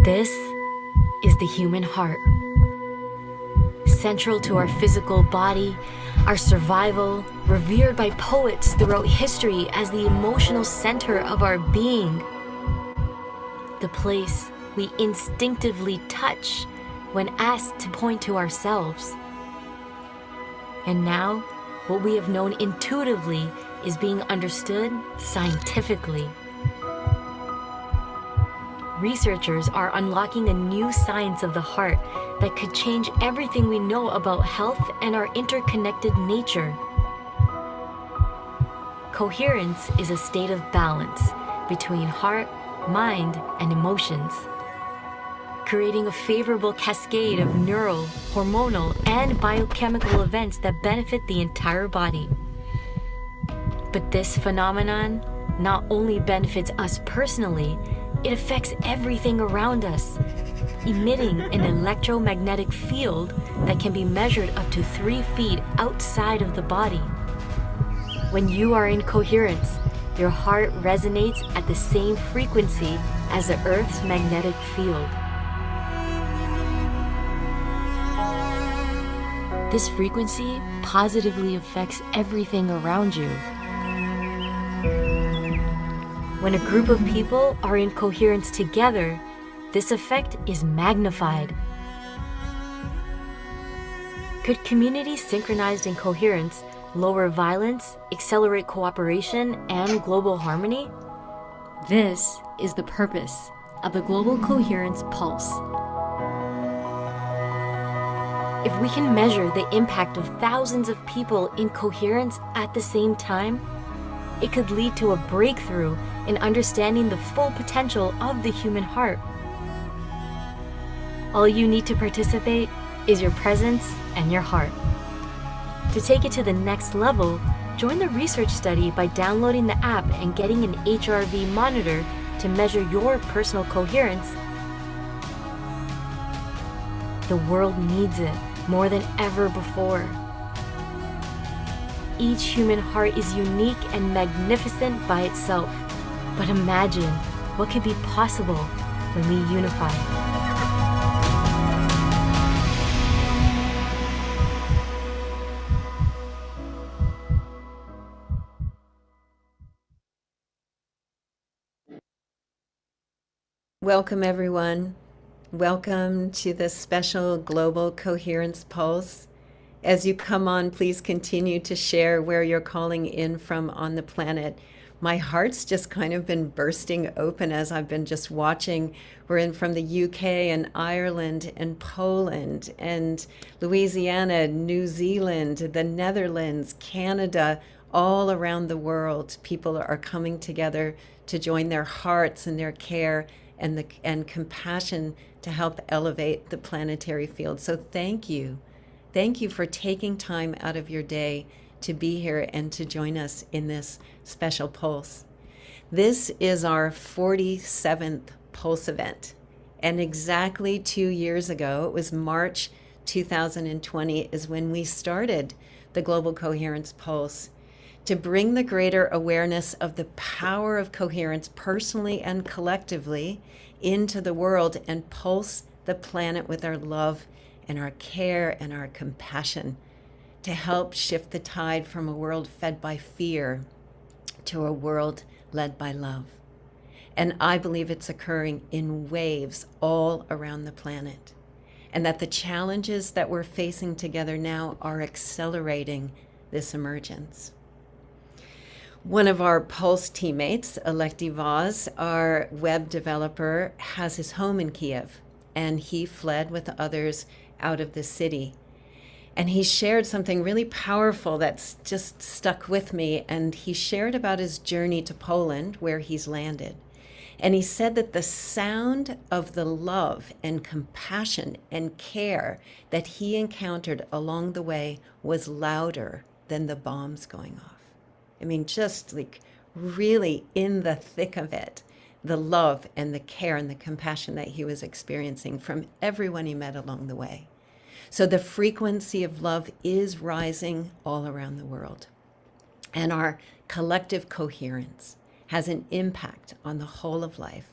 This is the human heart. Central to our physical body, our survival, revered by poets throughout history as the emotional center of our being. The place we instinctively touch when asked to point to ourselves. And now, what we have known intuitively is being understood scientifically. Researchers are unlocking a new science of the heart that could change everything we know about health and our interconnected nature. Coherence is a state of balance between heart, mind, and emotions, creating a favorable cascade of neural, hormonal, and biochemical events that benefit the entire body. But this phenomenon not only benefits us personally, it affects everything around us, emitting an electromagnetic field that can be measured up to 3 feet outside of the body. When you are in coherence, your heart resonates at the same frequency as the Earth's magnetic field. This frequency positively affects everything around you. When a group of people are in coherence together, this effect is magnified. Could communities synchronized in coherence lower violence, accelerate cooperation, and global harmony? This is the purpose of the Global Coherence Pulse. If we can measure the impact of thousands of people in coherence at the same time, it could lead to a breakthrough in understanding the full potential of the human heart. All you need to participate is your presence and your heart. To take it to the next level, join the research study by downloading the app and getting an HRV monitor to measure your personal coherence. The world needs it more than ever before. Each human heart is unique and magnificent by itself. But imagine what could be possible when we unify. Welcome, everyone. Welcome to this special Global Coherence Pulse. As you come on, please continue to share where you're calling in from on the planet. My heart's just kind of been bursting open as I've been just watching. We're in from the UK and Ireland and Poland and Louisiana, New Zealand, the Netherlands, Canada, all around the world. People are coming together to join their hearts and their care and compassion to help elevate the planetary field. So thank you. Thank you for taking time out of your day to be here and to join us in this special Pulse. This is our 47th Pulse event. And exactly 2 years ago, it was March 2020, is when we started the Global Coherence Pulse to bring the greater awareness of the power of coherence personally and collectively into the world and pulse the planet with our love and our care and our compassion to help shift the tide from a world fed by fear to a world led by love. And I believe it's occurring in waves all around the planet, and that the challenges that we're facing together now are accelerating this emergence. One of our Pulse teammates, Alekti Vaz, our web developer, has his home in Kiev, and he fled with others out of the city. And he shared something really powerful that's just stuck with me. And he shared about his journey to Poland, where he's landed. And he said that the sound of the love and compassion and care that he encountered along the way was louder than the bombs going off. I mean, just like really in the thick of it, the love and the care and the compassion that he was experiencing from everyone he met along the way. So the frequency of love is rising all around the world. And our collective coherence has an impact on the whole of life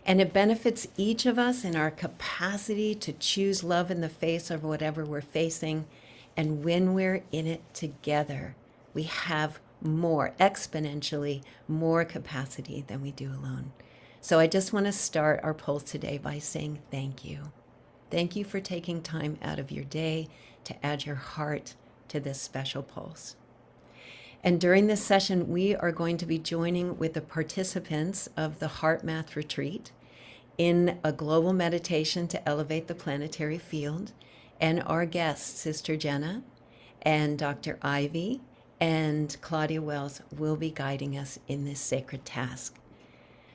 And it benefits each of us in our capacity to choose love in the face of whatever we're facing. And when we're in it together, we have more, exponentially more capacity than we do alone. So I just want to start our pulse today by saying thank you. Thank you for taking time out of your day to add your heart to this special pulse. And during this session, we are going to be joining with the participants of the HeartMath Retreat in a global meditation to elevate the planetary field. And our guests, Sister Jenna and Dr. Ivy and Claudia Wells, will be guiding us in this sacred task.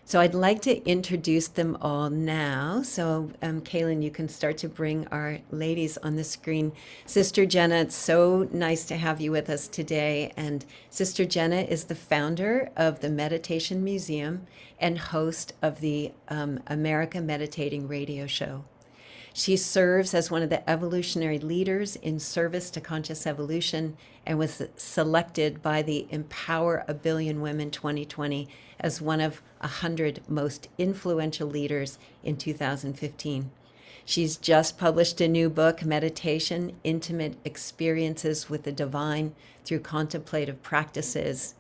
So I'd like to introduce them all now. So Kaylin, you can start to bring our ladies on the screen. Sister Jenna, it's so nice to have you with us today. And Sister Jenna is the founder of the Meditation Museum and host of the America Meditating radio show. She serves as one of the evolutionary leaders in service to conscious evolution and was selected by the Empower a Billion Women 2020 as one of 100 most influential leaders in 2015. She's just published a new book, Meditation, Intimate Experiences with the Divine Through Contemplative Practices.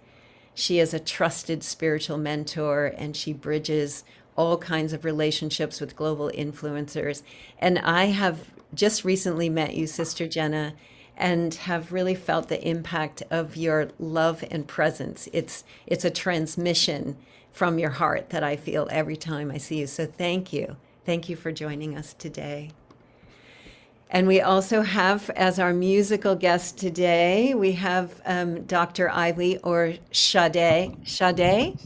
She is a trusted spiritual mentor, and she bridges all kinds of relationships with global influencers. And I have just recently met you, Sister Jenna, and have really felt the impact of your love and presence. It's a transmission from your heart that I feel every time I see you. So thank you. Thank you for joining us today. And we also have, as our musical guest today, we have Dr. Ivy, or Sade. Sade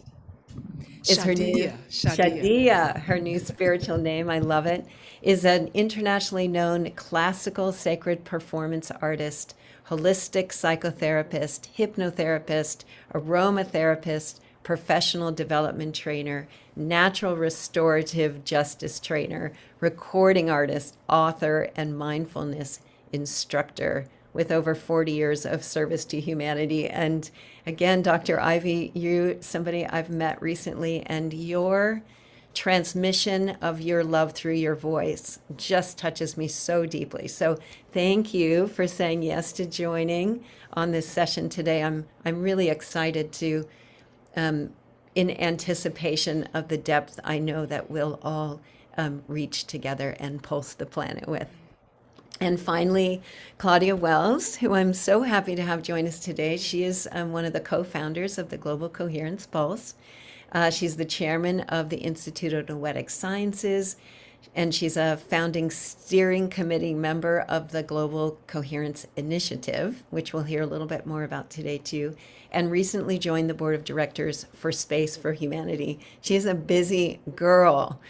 is her new Shadia, her new spiritual name. I love it. Is an internationally known classical sacred performance artist, holistic psychotherapist, hypnotherapist, aromatherapist, professional development trainer, natural restorative justice trainer, recording artist, author, and mindfulness instructor with over 40 years of service to humanity. And again, Dr. Ivy, you somebody I've met recently, and your transmission of your love through your voice just touches me so deeply. So thank you for saying yes to joining on this session today. I'm really excited to in anticipation of the depth I know that we'll all reach together and pulse the planet with. And finally, Claudia Wells, who I'm so happy to have join us today. She is one of the co-founders of the Global Coherence Pulse. She's the chairman of the Institute of Noetic Sciences, and she's a founding steering committee member of the Global Coherence Initiative, which we'll hear a little bit more about today too, and recently joined the board of directors for Space for Humanity. She's a busy girl.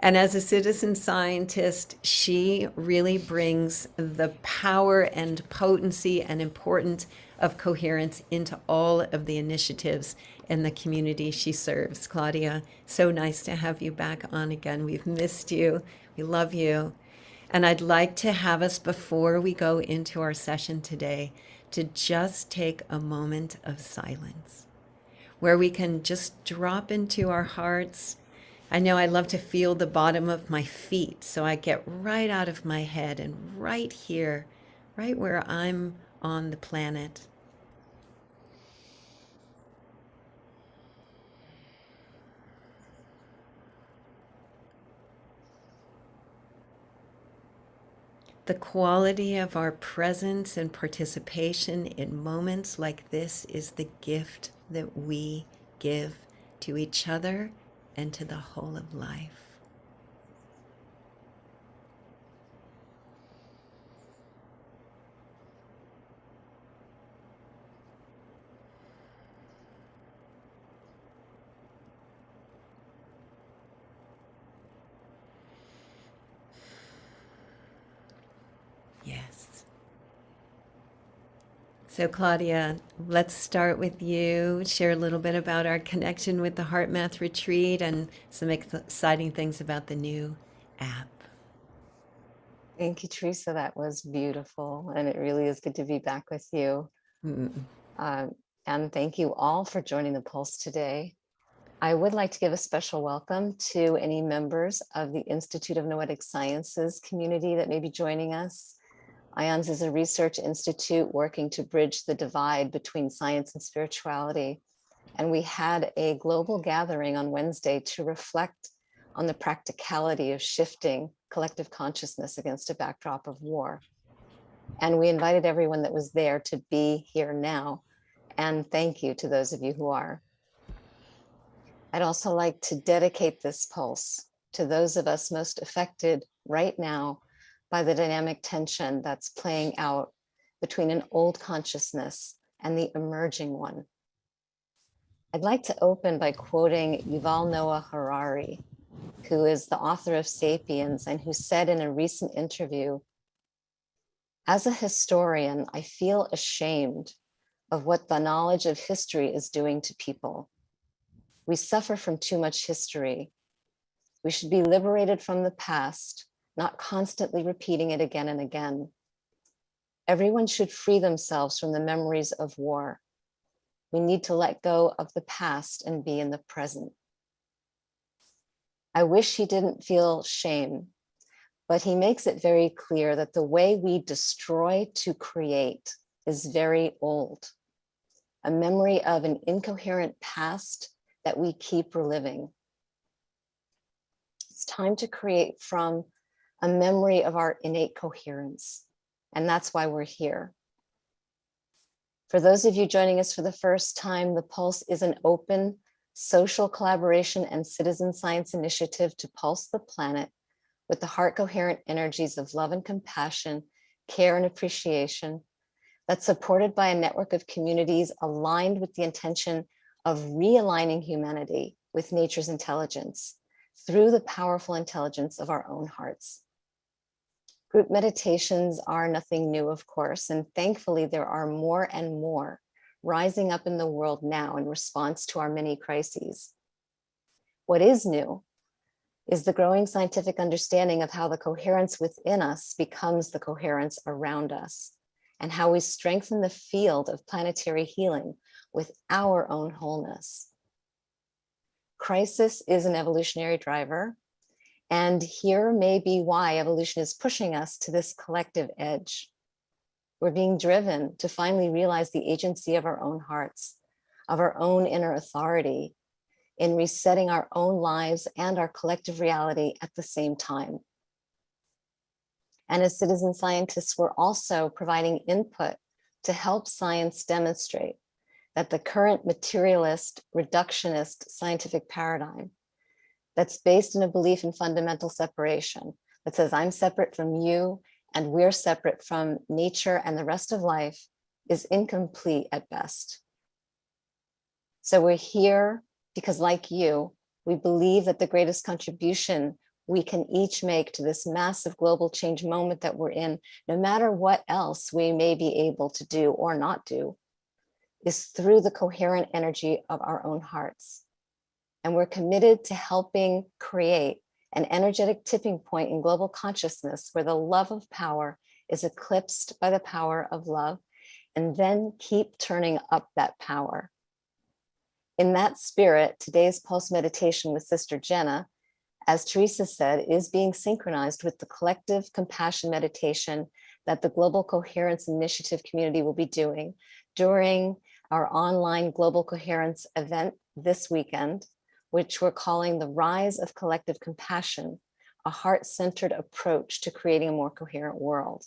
And as a citizen scientist, she really brings the power and potency and importance of coherence into all of the initiatives and the community she serves. Claudia, so nice to have you back on again. We've missed you. We love you. And I'd like to have us, before we go into our session today, to just take a moment of silence where we can just drop into our hearts. I know I love to feel the bottom of my feet, so I get right out of my head and right here, right where I'm on the planet. The quality of our presence and participation in moments like this is the gift that we give to each other and to the whole of life. Yes. So Claudia, let's start with you. Share a little bit about our connection with the HeartMath Retreat and some exciting things about the new app. Thank you, Teresa. That was beautiful. And it really is good to be back with you. And thank you all for joining the Pulse today. I would like to give a special welcome to any members of the Institute of Noetic Sciences community that may be joining us. IONS is a research institute working to bridge the divide between science and spirituality. And we had a global gathering on Wednesday to reflect on the practicality of shifting collective consciousness against a backdrop of war. And we invited everyone that was there to be here now. And thank you to those of you who are. I'd also like to dedicate this pulse to those of us most affected right now by the dynamic tension that's playing out between an old consciousness and the emerging one. I'd like to open by quoting Yuval Noah Harari, who is the author of Sapiens and who said in a recent interview, "As a historian, I feel ashamed of what the knowledge of history is doing to people. We suffer from too much history. We should be liberated from the past, not constantly repeating it again and again. Everyone should free themselves from the memories of war. We need to let go of the past and be in the present." I wish he didn't feel shame, but he makes it very clear that the way we destroy to create is very old, a memory of an incoherent past that we keep reliving. It's time to create from a memory of our innate coherence, and that's why we're here. For those of you joining us for the first time, the Pulse is an open social collaboration and citizen science initiative to pulse the planet with the heart coherent energies of love and compassion, care and appreciation, that's supported by a network of communities aligned with the intention of realigning humanity with nature's intelligence through the powerful intelligence of our own hearts. Group meditations are nothing new, of course, and thankfully there are more and more rising up in the world now in response to our many crises. What is new is the growing scientific understanding of how the coherence within us becomes the coherence around us, and how we strengthen the field of planetary healing with our own wholeness. Crisis is an evolutionary driver, and here may be why evolution is pushing us to this collective edge. We're being driven to finally realize the agency of our own hearts, of our own inner authority, in resetting our own lives and our collective reality at the same time. And as citizen scientists, we're also providing input to help science demonstrate that the current materialist, reductionist scientific paradigm that's based in a belief in fundamental separation, that says I'm separate from you and we're separate from nature and the rest of life, is incomplete at best. So we're here because, like you, we believe that the greatest contribution we can each make to this massive global change moment that we're in, no matter what else we may be able to do or not do, is through the coherent energy of our own hearts. And we're committed to helping create an energetic tipping point in global consciousness where the love of power is eclipsed by the power of love, and then keep turning up that power. In that spirit, today's Pulse meditation with Sister Jenna, as Teresa said, is being synchronized with the collective compassion meditation that the Global Coherence Initiative community will be doing during our online Global Coherence event this weekend, which we're calling the Rise of Collective Compassion, a heart-centered approach to creating a more coherent world.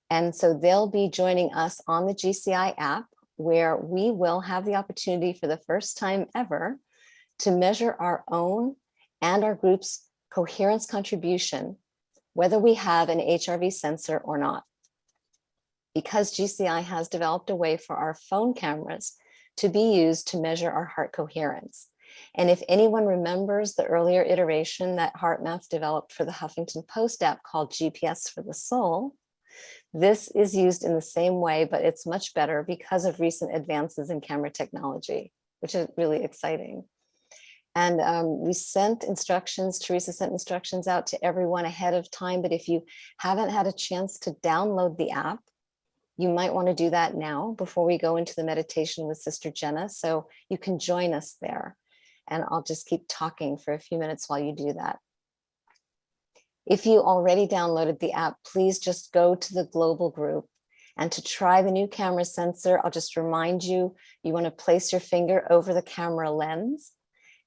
And so they'll be joining us on the GCI app, where we will have the opportunity for the first time ever to measure our own and our group's coherence contribution, whether we have an HRV sensor or not. Because GCI has developed a way for our phone cameras to be used to measure our heart coherence. And if anyone remembers the earlier iteration that HeartMath developed for the Huffington Post app called GPS for the Soul, this is used in the same way, but it's much better because of recent advances in camera technology, which is really exciting. And we sent instructions, Teresa sent instructions out to everyone ahead of time, but if you haven't had a chance to download the app, you might want to do that now before we go into the meditation with Sister Jenna, so you can join us there. and I'll just keep talking for a few minutes while you do that. If you already downloaded the app, please just go to the global group. And to try the new camera sensor, I'll just remind you, you want to place your finger over the camera lens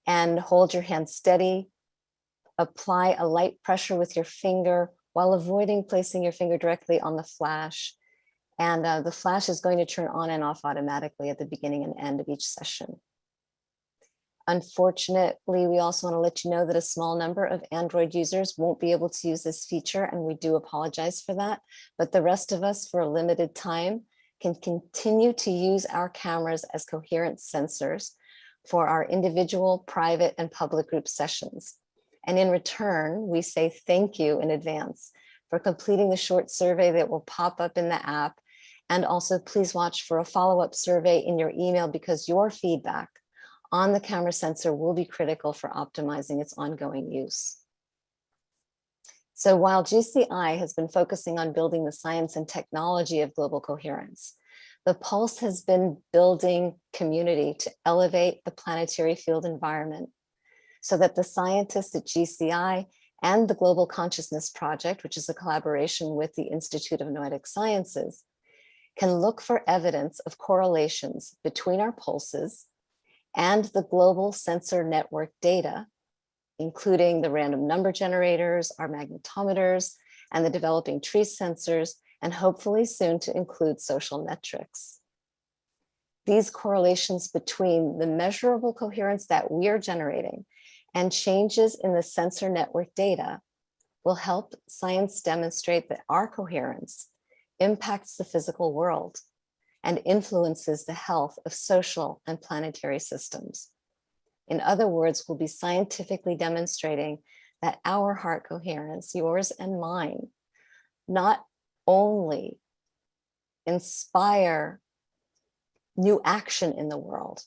and hold your hand steady. Apply a light pressure with your finger while avoiding placing your finger directly on the flash. And the flash is going to turn on and off automatically at the beginning and end of each session. Unfortunately, we also want to let you know that a small number of Android users won't be able to use this feature, and we do apologize for that. But the rest of us, for a limited time, can continue to use our cameras as coherence sensors for our individual, private, and public group sessions. And in return, we say thank you in advance for completing the short survey that will pop up in the app. And also, please watch for a follow-up survey in your email, because your feedback on the camera sensor will be critical for optimizing its ongoing use. So while GCI has been focusing on building the science and technology of global coherence, the Pulse has been building community to elevate the planetary field environment so that the scientists at GCI and the Global Consciousness Project, which is a collaboration with the Institute of Noetic Sciences, can look for evidence of correlations between our pulses and the global sensor network data, including the random number generators, our magnetometers, and the developing tree sensors, and hopefully soon to include social metrics. These correlations between the measurable coherence that we're generating and changes in the sensor network data will help science demonstrate that our coherence impacts the physical world and influences the health of social and planetary systems. In other words, we'll be scientifically demonstrating that our heart coherence, yours and mine, not only inspire new action in the world,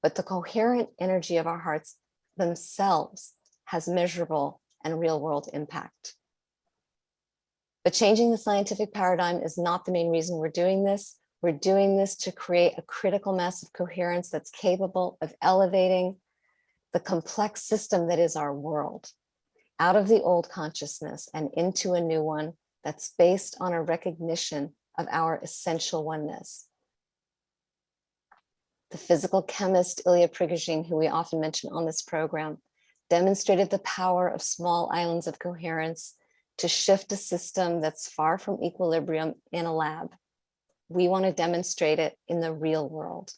but the coherent energy of our hearts themselves has measurable and real world impact. But changing the scientific paradigm is not the main reason we're doing this. We're doing this to create a critical mass of coherence that's capable of elevating the complex system that is our world out of the old consciousness and into a new one that's based on a recognition of our essential oneness. The physical chemist Ilya Prigogine, who we often mention on this program, demonstrated the power of small islands of coherence to shift a system that's far from equilibrium in a lab. We want to demonstrate it in the real world.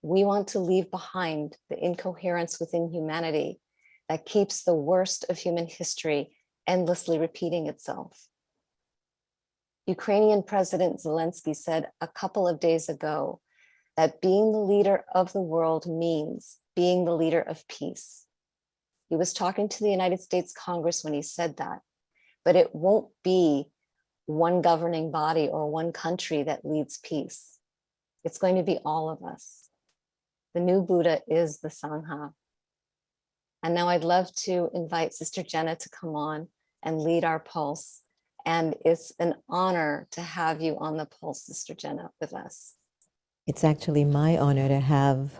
We want to leave behind the incoherence within humanity that keeps the worst of human history endlessly repeating itself. Ukrainian President Zelensky said a couple of days ago that being the leader of the world means being the leader of peace. He was talking to the United States Congress when he said that, but it won't be one governing body or one country that leads peace. It's going to be all of us. The new Buddha is the Sangha. And now I'd love to invite Sister Jenna to come on and lead our Pulse. And it's an honor to have you on the Pulse, Sister Jenna, with us. It's actually my honor to have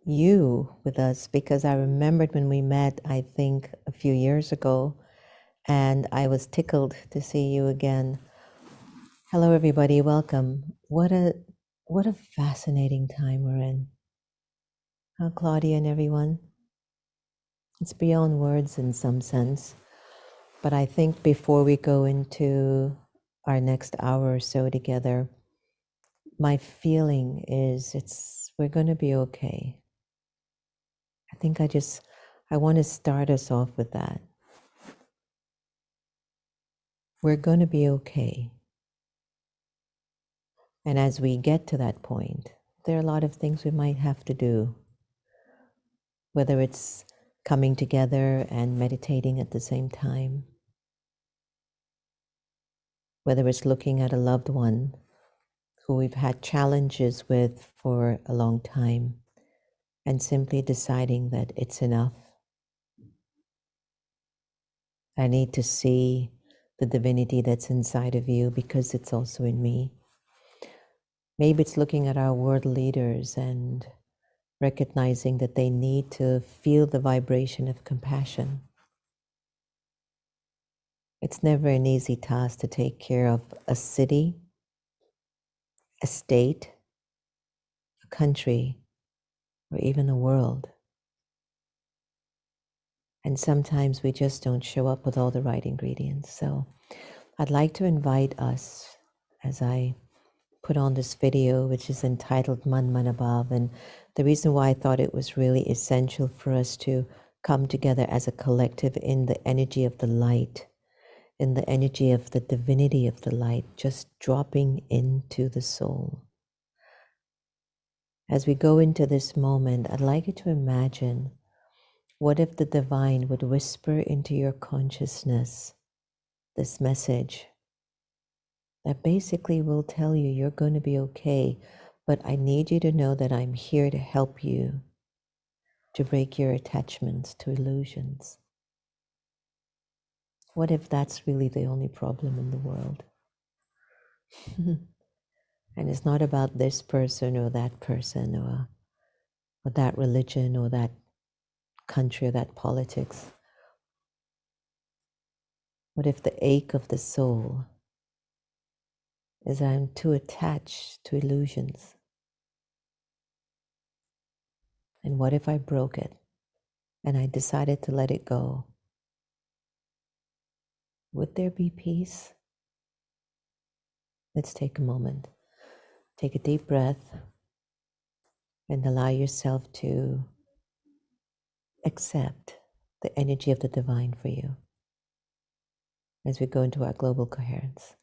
you with us, because I remembered when we met, I think a few years ago, and I was tickled to see you again. Hello, everybody. Welcome. What a fascinating time we're in. Huh, Claudia and everyone? It's beyond words in some sense. But I think before we go into our next hour or so together, my feeling is we're going to be okay. I think I want to start us off with that. We're going to be okay. And as we get to that point, there are a lot of things we might have to do, whether it's coming together and meditating at the same time, whether it's looking at a loved one who we've had challenges with for a long time and simply deciding that it's enough. I need to see the divinity that's inside of you because it's also in me. Maybe it's looking at our world leaders and recognizing that they need to feel the vibration of compassion. It's never an easy task to take care of a city, a state, a country, or even the world. And sometimes we just don't show up with all the right ingredients. So I'd like to invite us, as I put on this video, which is entitled Man Man Above. And the reason why I thought it was really essential for us to come together as a collective in the energy of the light, in the energy of the divinity of the light, just dropping into the soul. As we go into this moment, I'd like you to imagine, what if the divine would whisper into your consciousness this message that basically will tell you you're going to be okay, but I need you to know that I'm here to help you to break your attachments to illusions. What if that's really the only problem in the world? And it's not about this person or that person or that religion or that country or that politics. What if the ache of the soul is I'm too attached to illusions? And what if I broke it and I decided to let it go? Would there be peace? Let's take a moment. Take a deep breath and allow yourself to accept the energy of the divine for you as we go into our global coherence.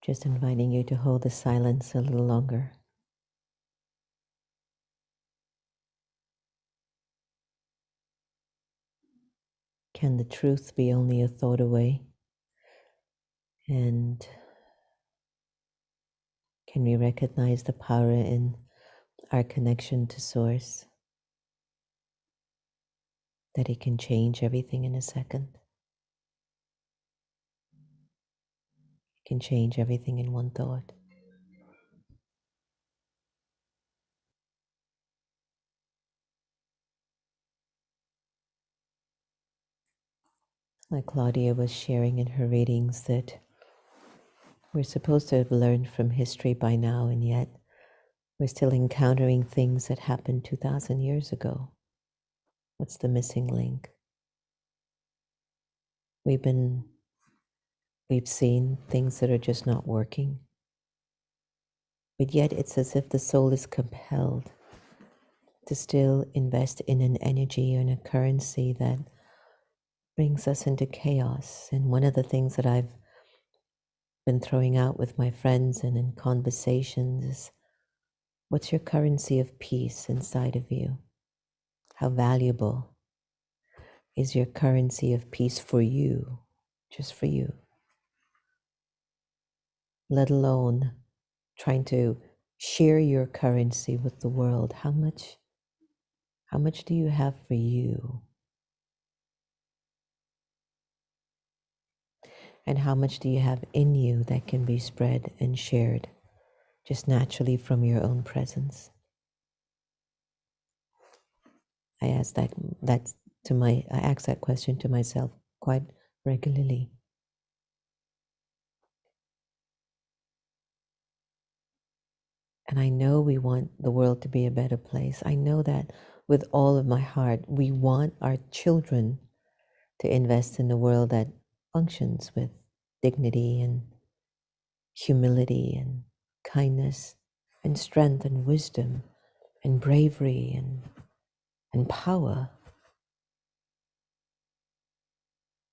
Just inviting you to hold the silence a little longer. Can the truth be only a thought away? And can we recognize the power in our connection to Source? That it can change everything in a second. can change everything in one thought. Like Claudia was sharing in her readings that we're supposed to have learned from history by now, and yet we're still encountering things that happened 2,000 years ago. What's the missing link? We've seen things that are just not working, but yet it's as if the soul is compelled to still invest in an energy and a currency that brings us into chaos. And one of the things that I've been throwing out with my friends and in conversations is, what's your currency of peace inside of you? How valuable is your currency of peace for you, just for you? Let alone trying to share your currency with the world. How much do you have for you? And how much do you have in you that can be spread and shared just naturally from your own presence? I ask that question to myself quite regularly. And I know we want the world to be a better place. I know that with all of my heart. We want our children to invest in a world that functions with dignity and humility and kindness and strength and wisdom and bravery and power.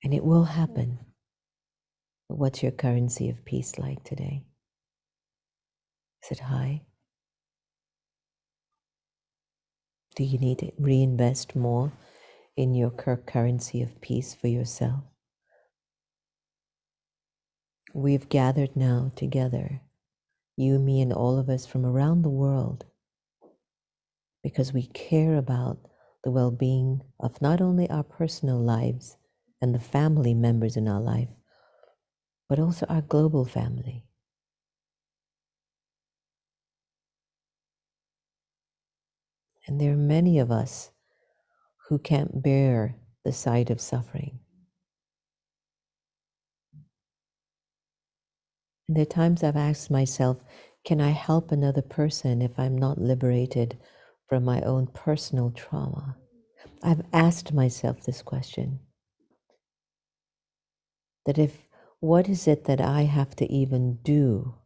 And it will happen. But what's your currency of peace like today? Is it high? Do you need to reinvest more in your currency of peace for yourself? We've gathered now together, you, me, and all of us from around the world, because we care about the well-being of not only our personal lives and the family members in our life, but also our global family. And there are many of us who can't bear the sight of suffering. And there are times I've asked myself, can I help another person if I'm not liberated from my own personal trauma? I've asked myself this question, that if, what is it that I have to even do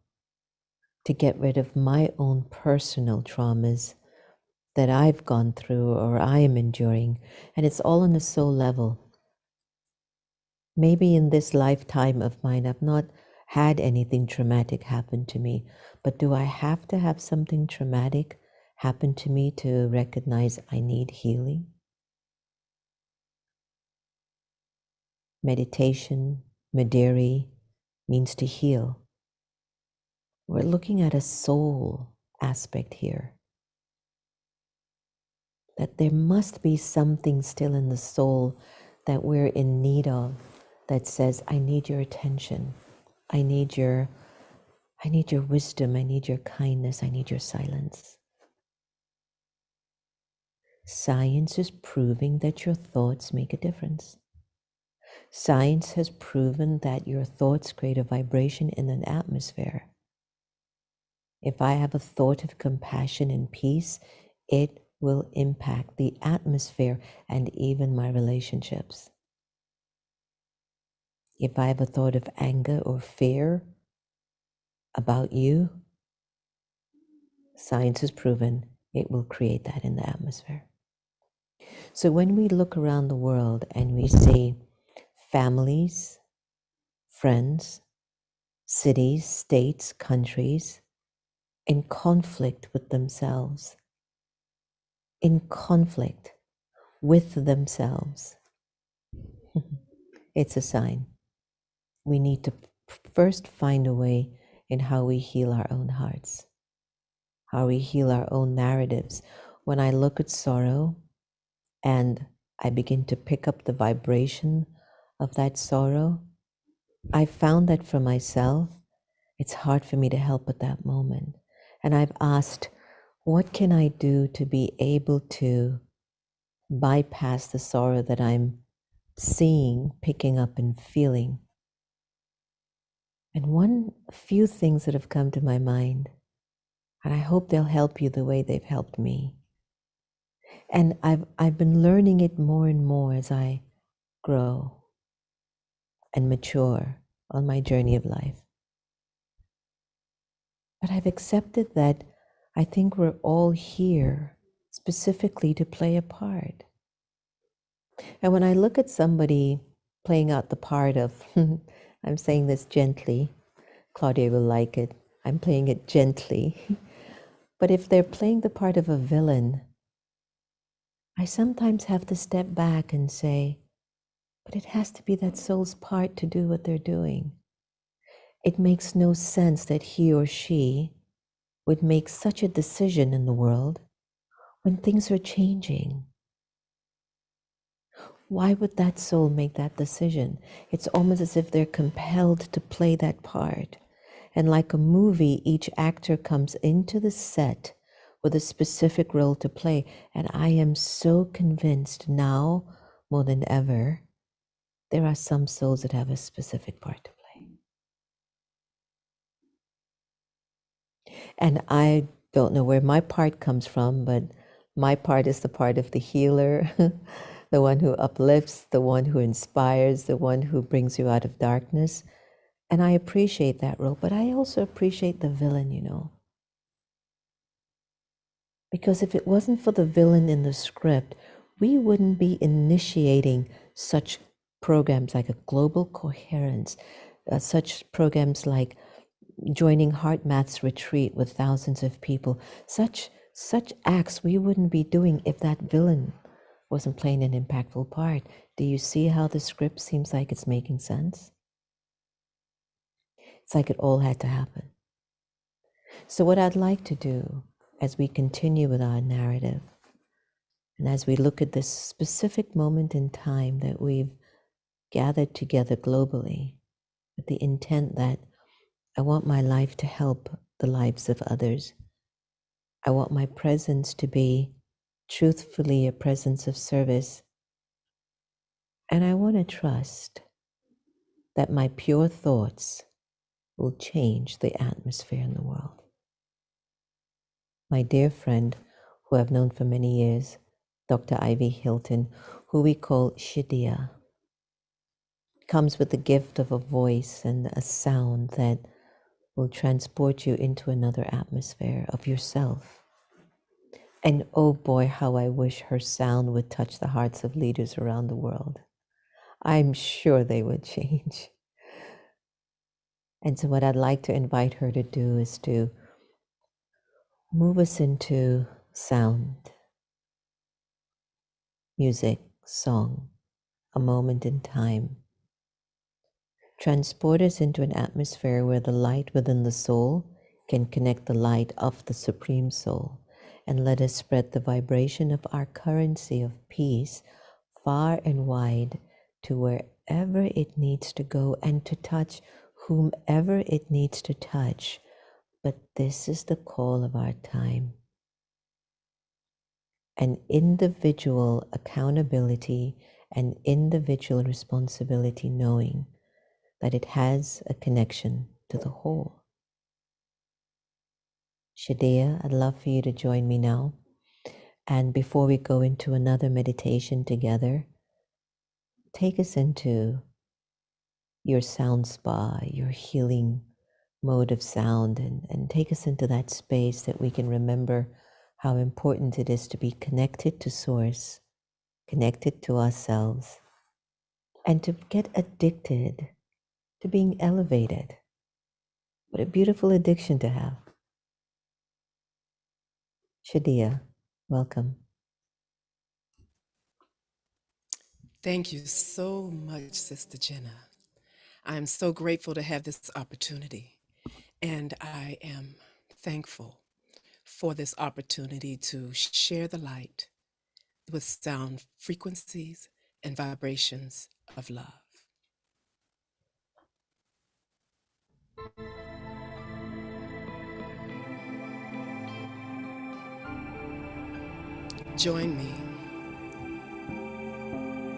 to get rid of my own personal traumas that I've gone through or I am enduring? And it's all on the soul level. Maybe in this lifetime of mine, I've not had anything traumatic happen to me, but do I have to have something traumatic happen to me to recognize I need healing? Meditation, Maderi, means to heal. We're looking at a soul aspect here. That there must be something still in the soul that we're in need of that says, I need your attention. I need your wisdom. I need your kindness. I need your silence. Science is proving that your thoughts make a difference. Science has proven that your thoughts create a vibration in an atmosphere. If I have a thought of compassion and peace, it will impact the atmosphere and even my relationships. If I have a thought of anger or fear about you, science has proven it will create that in the atmosphere. So when we look around the world and we see families, friends, cities, states, countries in conflict with themselves, in conflict with themselves, it's a sign. We need to first find a way in how we heal our own hearts, how we heal our own narratives. When I look at sorrow and I begin to pick up the vibration of that sorrow, I found that for myself, it's hard for me to help at that moment. And I've asked, what can I do to be able to bypass the sorrow that I'm seeing, picking up, and feeling? And one few things that have come to my mind, and I hope they'll help you the way they've helped me. And I've been learning it more and more as I grow and mature on my journey of life. But I've accepted that I think we're all here specifically to play a part. And when I look at somebody playing out the part of, I'm saying this gently, Claudia will like it, I'm playing it gently. But if they're playing the part of a villain, I sometimes have to step back and say, but it has to be that soul's part to do what they're doing. It makes no sense that he or she would make such a decision in the world when things are changing. Why would that soul make that decision? It's almost as if they're compelled to play that part. And like a movie, each actor comes into the set with a specific role to play. And I am so convinced now, more than ever, there are some souls that have a specific part to play. And I don't know where my part comes from, but my part is the part of the healer, the one who uplifts, the one who inspires, the one who brings you out of darkness. And I appreciate that role, but I also appreciate the villain, you know. Because if it wasn't for the villain in the script, we wouldn't be initiating such programs like a Global Coherence, such programs like joining HeartMath's retreat with thousands of people. Such acts we wouldn't be doing if that villain wasn't playing an impactful part. Do you see how the script seems like it's making sense? It's like it all had to happen. So what I'd like to do as we continue with our narrative, and as we look at this specific moment in time that we've gathered together globally with the intent that I want my life to help the lives of others. I want my presence to be truthfully a presence of service. And I want to trust that my pure thoughts will change the atmosphere in the world. My dear friend, who I've known for many years, Dr. Ivy Hylton, who we call Shadia, comes with the gift of a voice and a sound that will transport you into another atmosphere of yourself. And oh boy, how I wish her sound would touch the hearts of leaders around the world. I'm sure they would change. And so what I'd like to invite her to do is to move us into sound, music, song, a moment in time. Transport us into an atmosphere where the light within the soul can connect the light of the Supreme Soul, and let us spread the vibration of our currency of peace far and wide to wherever it needs to go and to touch whomever it needs to touch. But this is the call of our time. An individual accountability and individual responsibility, knowing that it has a connection to the whole. Shadia, I'd love for you to join me now. And before we go into another meditation together, take us into your sound spa, your healing mode of sound, and take us into that space that we can remember how important it is to be connected to Source, connected to ourselves, and to get addicted to being elevated. What a beautiful addiction to have. Shadia, welcome. Thank you so much, Sister Jenna. I'm so grateful to have this opportunity, and I am thankful for this opportunity to share the light with sound frequencies and vibrations of love. Join me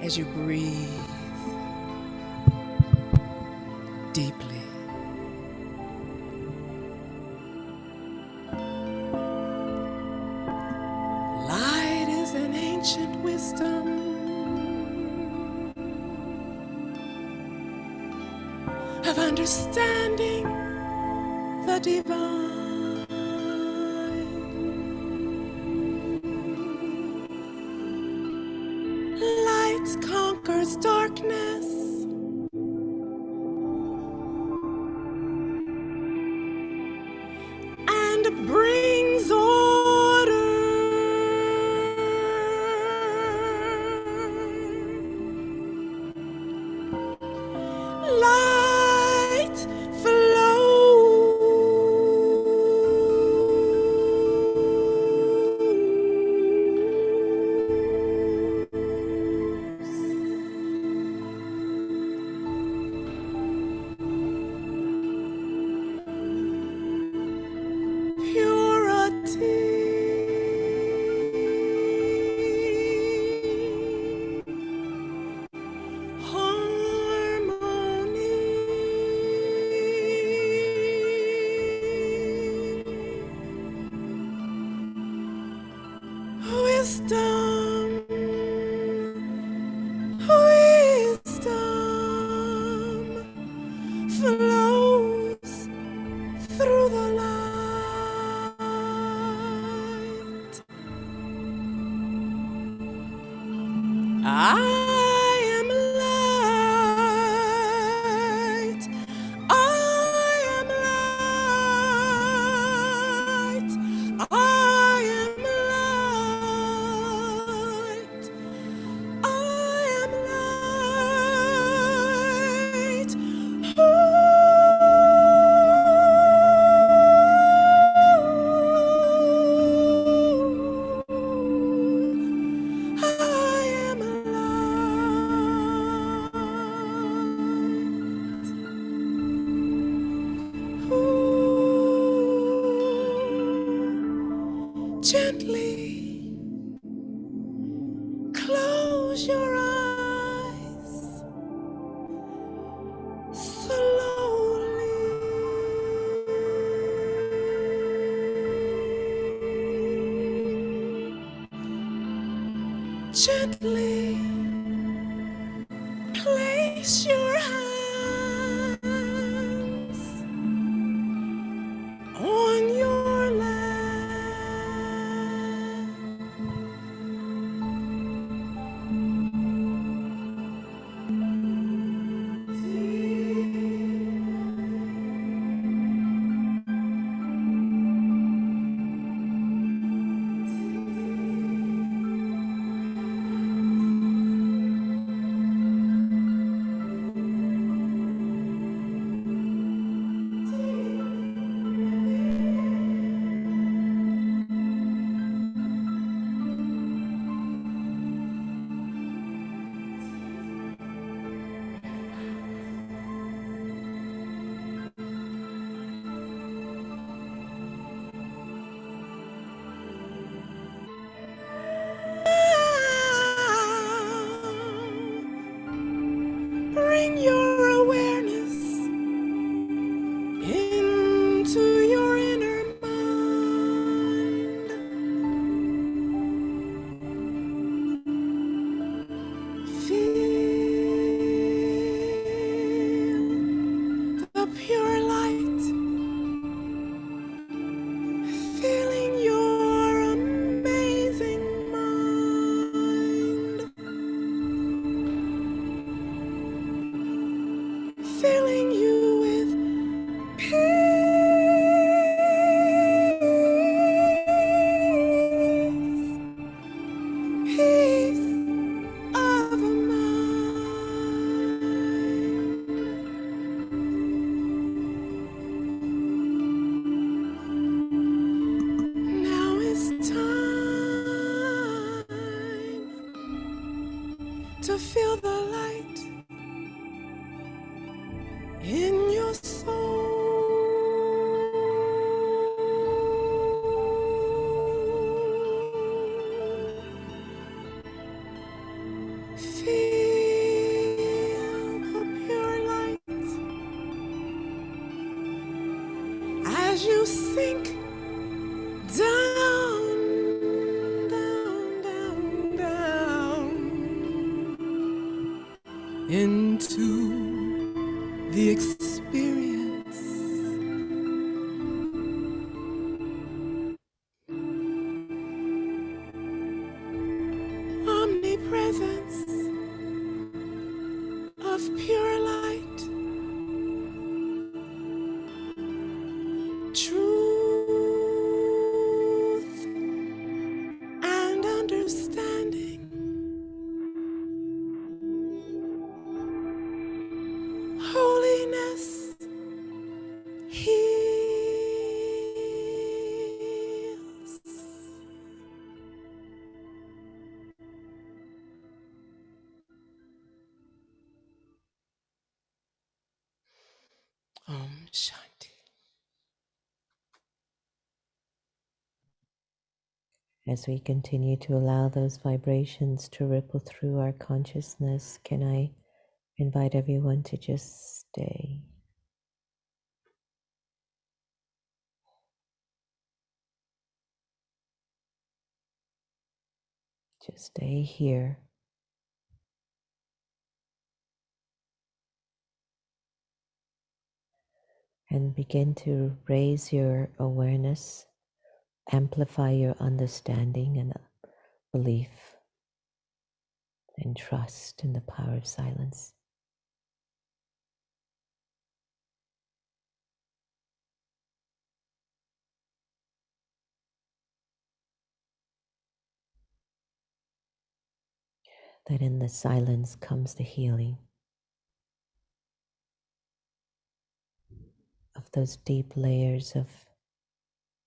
as you breathe deeply. Light is an ancient wisdom of understanding the divine. Light conquers darkness and brings order. Light wisdom, wisdom flows through the light. I am light. I am light. I am light. I am light. I am light. Gently close your eyes. Slowly, gently place your hands on your lap. Bring your awareness into your inner mind. Feel the pure light filling your amazing mind. Filling you with peace of mind. Now is time to feel the light in your soul. sink down, down, down, down into the experience. Omnipresence of pure light, truth and understanding, holiness heals. Om Shanti. As we continue to allow those vibrations to ripple through our consciousness, can I invite everyone to just stay? Just stay here. And begin to raise your awareness, amplify your understanding and belief and trust in the power of silence. That in the silence comes the healing of those deep layers of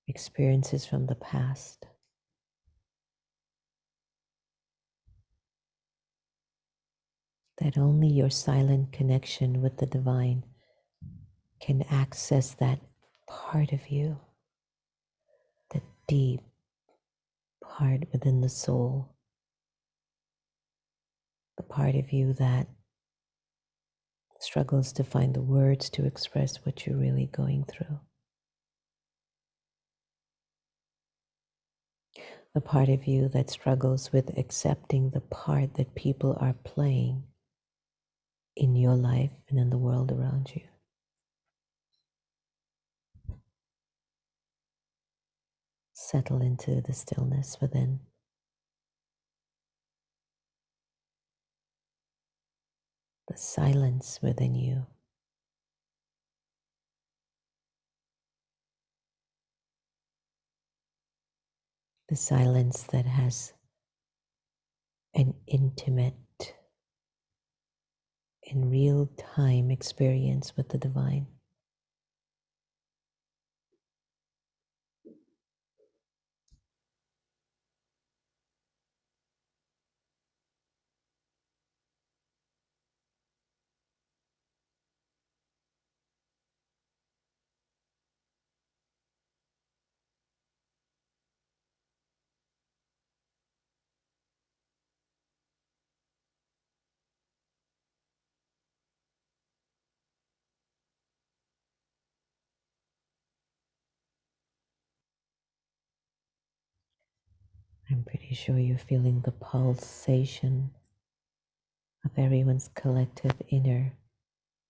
experiences from the past. That only your silent connection with the divine can access that part of you, the deep part within the soul, the part of you that struggles to find the words to express what you're really going through. The part of you that struggles with accepting the part that people are playing in your life and in the world around you. Settle into the stillness within. The silence within you. The silence that has an intimate, in real time experience with the divine. I'm pretty sure you're feeling the pulsation of everyone's collective inner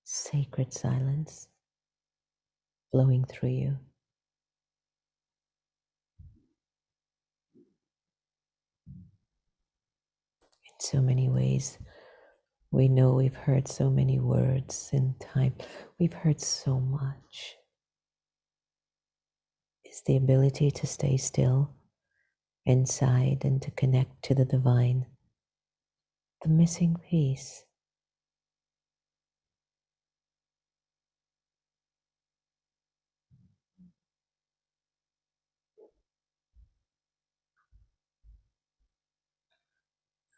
sacred silence flowing through you. In so many ways, we know we've heard so many words in time. We've heard so much. It's the ability to stay still inside and to connect to the divine, the missing piece.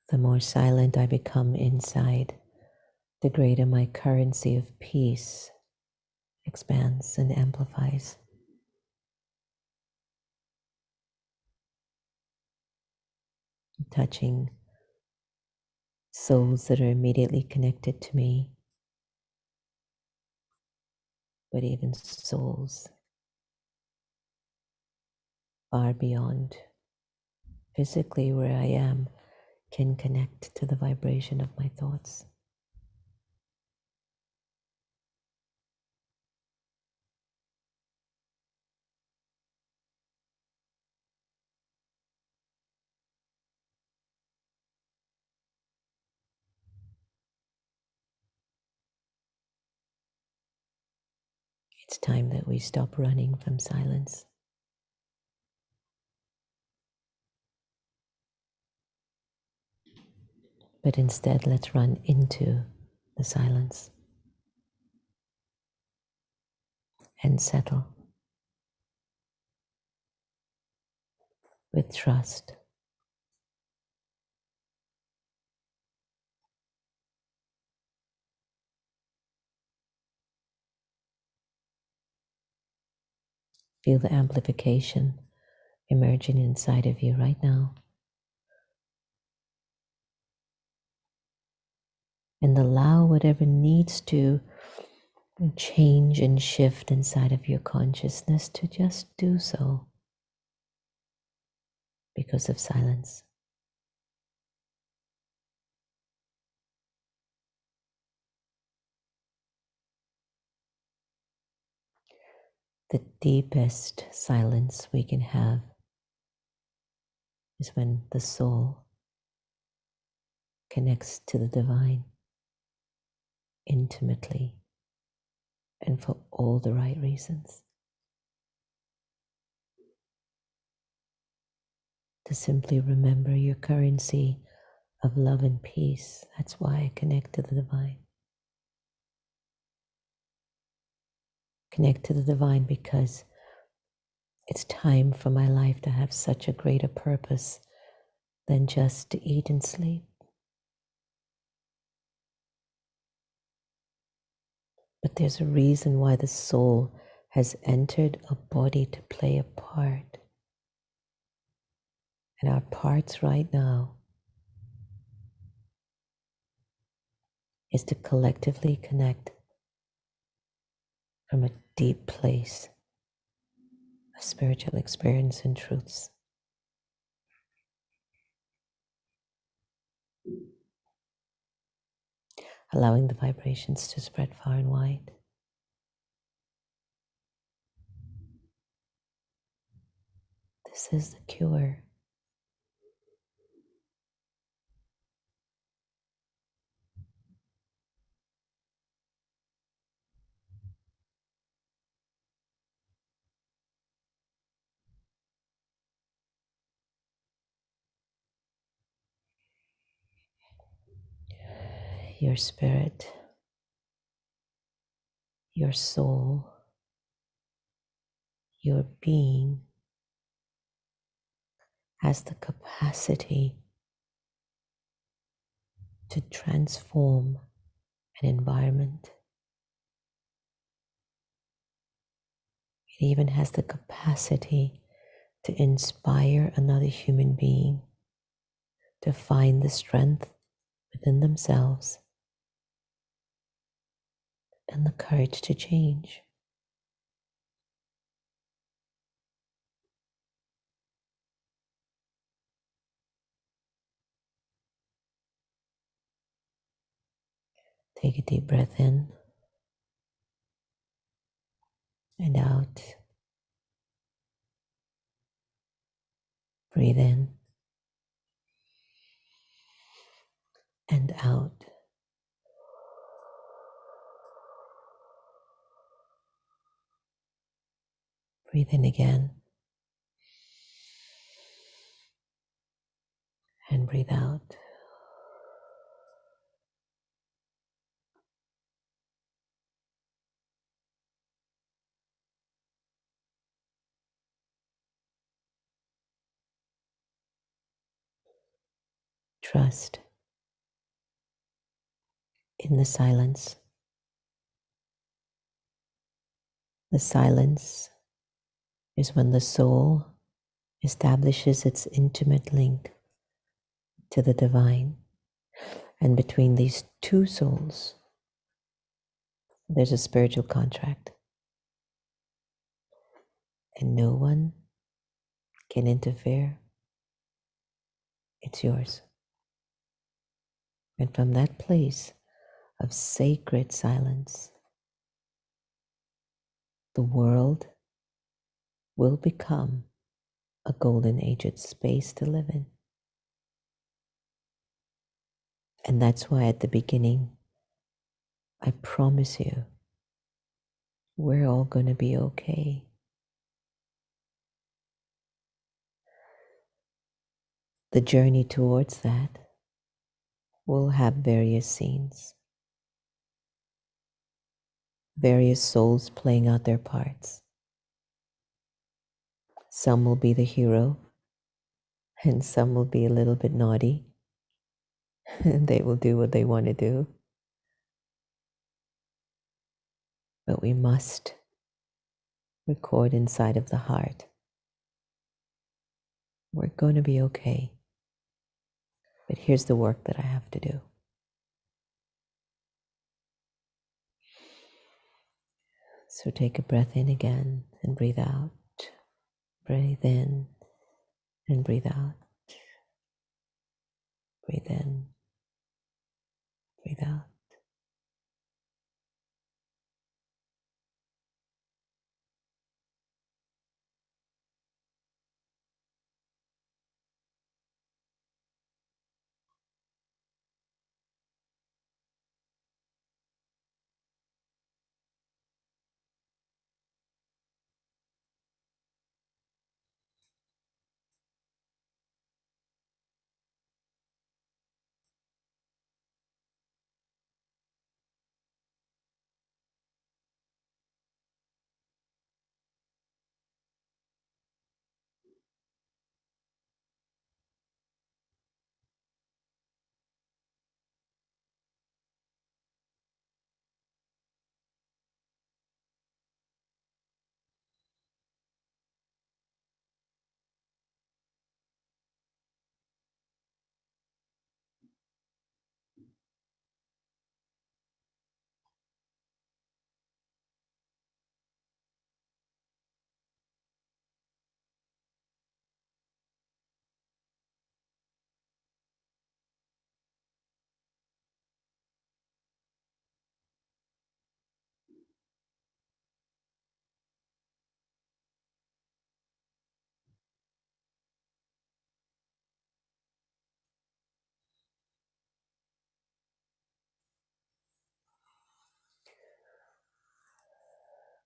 The more silent I become inside, the greater my currency of peace expands and amplifies. Touching souls that are immediately connected to me, but even souls far beyond physically where I am, can connect to the vibration of my thoughts. It's time that we stop running from silence, but instead let's run into the silence and settle with trust. Feel the amplification emerging inside of you right now. And allow whatever needs to change and shift inside of your consciousness to just do so because of silence. The deepest silence we can have is when the soul connects to the divine intimately and for all the right reasons. To simply remember your currency of love and peace. That's why I connect to the divine. Connect to the divine because it's time for my life to have such a greater purpose than just to eat and sleep. But there's a reason why the soul has entered a body to play a part. And our parts right now is to collectively connect from a deep place of spiritual experience and truths. Allowing the vibrations to spread far and wide. This is the cure. Your spirit, your soul, your being has the capacity to transform an environment. It even has the capacity to inspire another human being to find the strength within themselves and the courage to change. Take a deep breath in and out. Breathe in and out. Breathe in again and breathe out. Trust in the silence. The silence is when the soul establishes its intimate link to the divine. And between these two souls, there's a spiritual contract. And no one can interfere, it's yours. And from that place of sacred silence, the world will become a golden aged space to live in. And that's why at the beginning, I promise you, we're all going to be okay. The journey towards that will have various scenes, various souls playing out their parts. Some will be the hero, and some will be a little bit naughty, and they will do what they want to do. But we must record inside of the heart, we're going to be okay. But here's the work that I have to do. So take a breath in again and breathe out. Breathe in and breathe out. Breathe in, breathe out.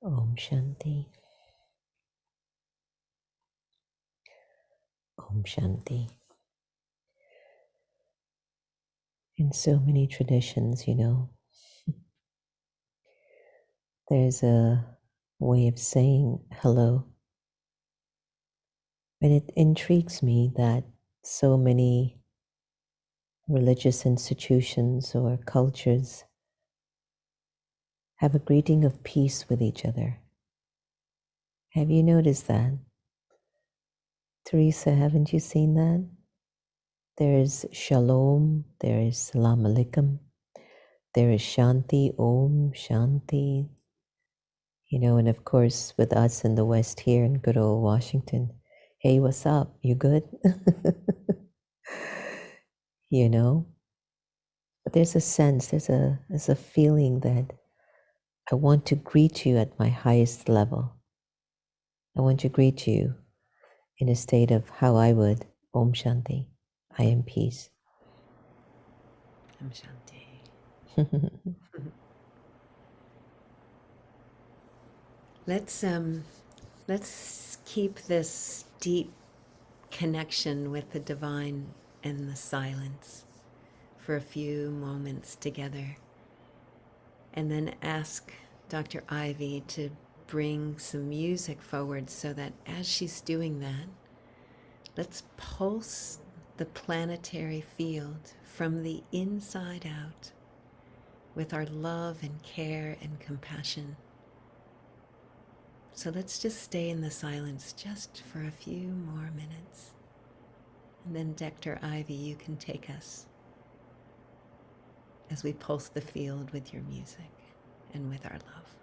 Om Shanti. Om Shanti. In so many traditions, there's a way of saying hello. And it intrigues me that so many religious institutions or cultures have a greeting of peace with each other. Have you noticed that? Teresa, haven't you seen that? There's shalom, there is salam alaikum, there is shanti, om, shanti. And of course, with us in the West here in good old Washington, hey, what's up? You good? But there's a sense, there's a feeling that I want to greet you at my highest level. I want to greet you in a state of how I would, Om Shanti, I am peace. Om Shanti. Let's keep this deep connection with the divine and the silence for a few moments together, and then ask Dr. Ivy to bring some music forward so that as she's doing that, let's pulse the planetary field from the inside out with our love and care and compassion. So let's just stay in the silence just for a few more minutes. And then Dr. Ivy, you can take us as we pulse the field with your music and with our love.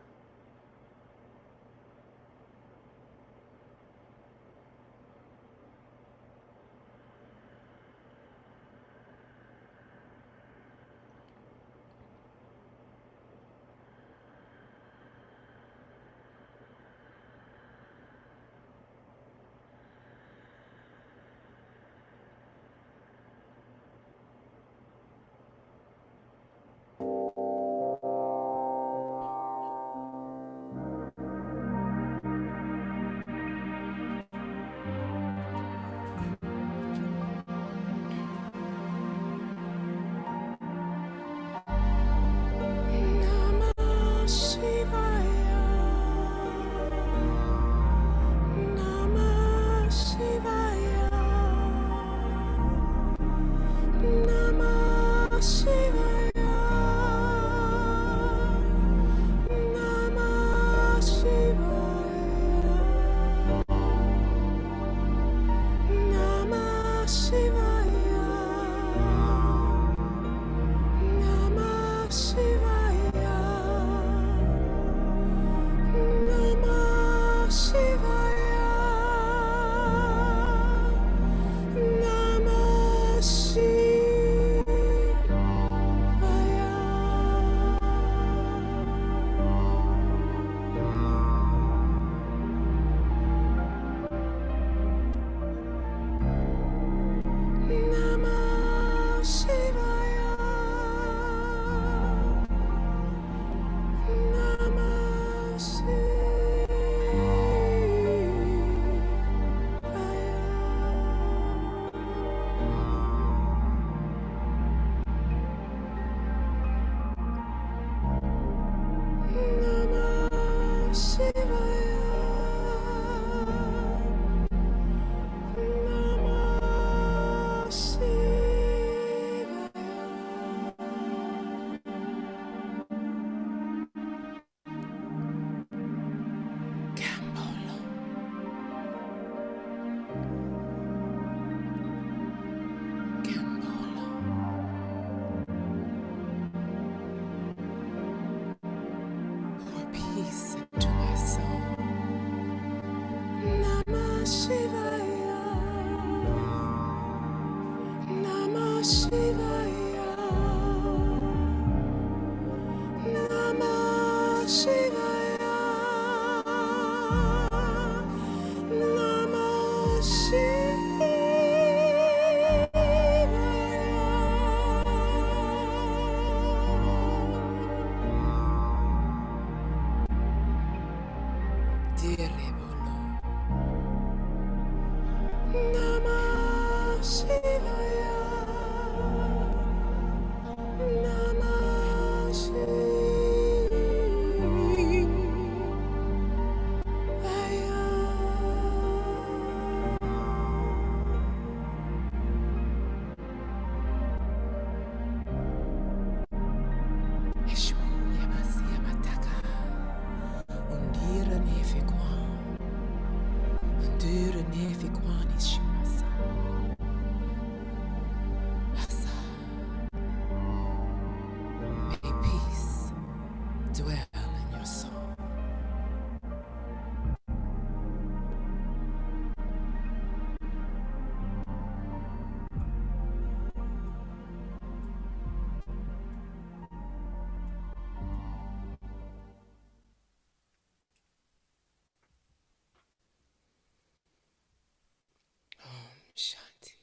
Shanti.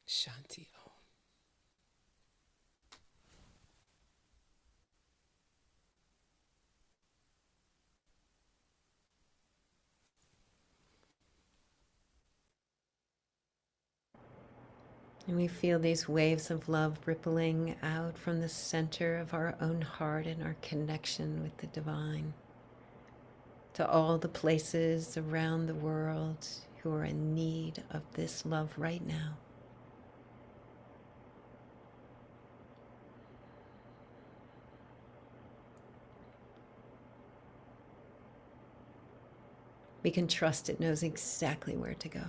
Shanti Om. And we feel these waves of love rippling out from the center of our own heart and our connection with the divine to all the places around the world who are in need of this love right now. We can trust it knows exactly where to go.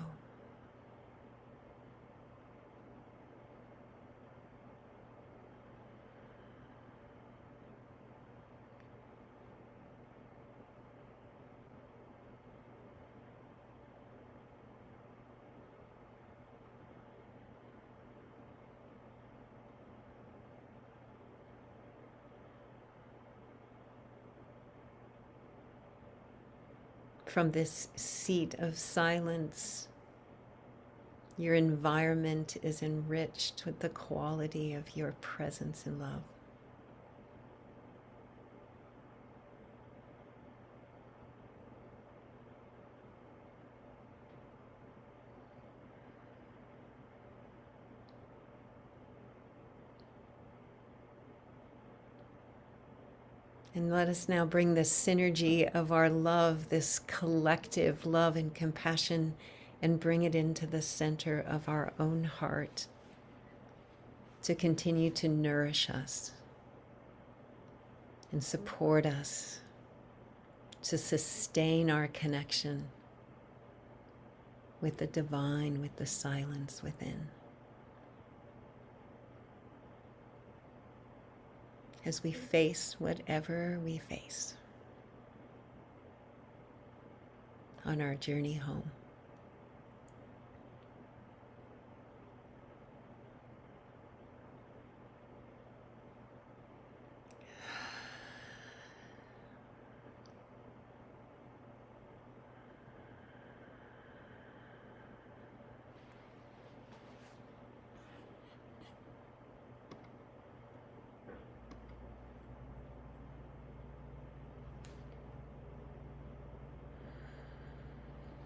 From this seat of silence, your environment is enriched with the quality of your presence and love. And let us now bring the synergy of our love, this collective love and compassion, and bring it into the center of our own heart to continue to nourish us and support us, to sustain our connection with the divine, with the silence within. As we face whatever we face on our journey home.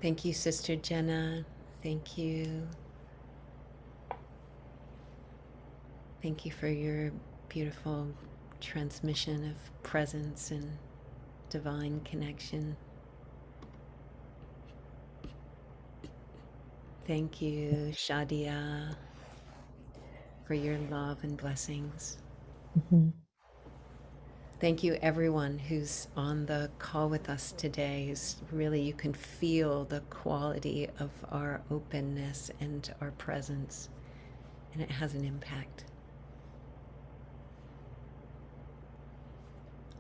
Thank you, Sister Jenna. Thank you. Thank you for your beautiful transmission of presence and divine connection. Thank you, Shadia, for your love and blessings. Mhm. Thank you, everyone who's on the call with us today. Is really, you can feel the quality of our openness and our presence, and it has an impact.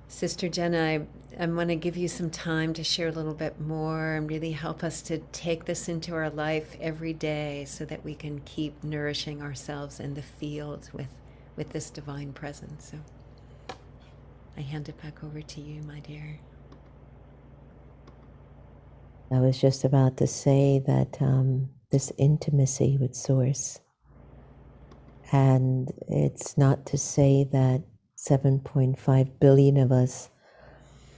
Sister Jenna, I want to give you some time to share a little bit more and really help us to take this into our life every day so that we can keep nourishing ourselves in the field with this divine presence. So I hand it back over to you, my dear. I was just about to say that this intimacy with Source, and it's not to say that 7.5 billion of us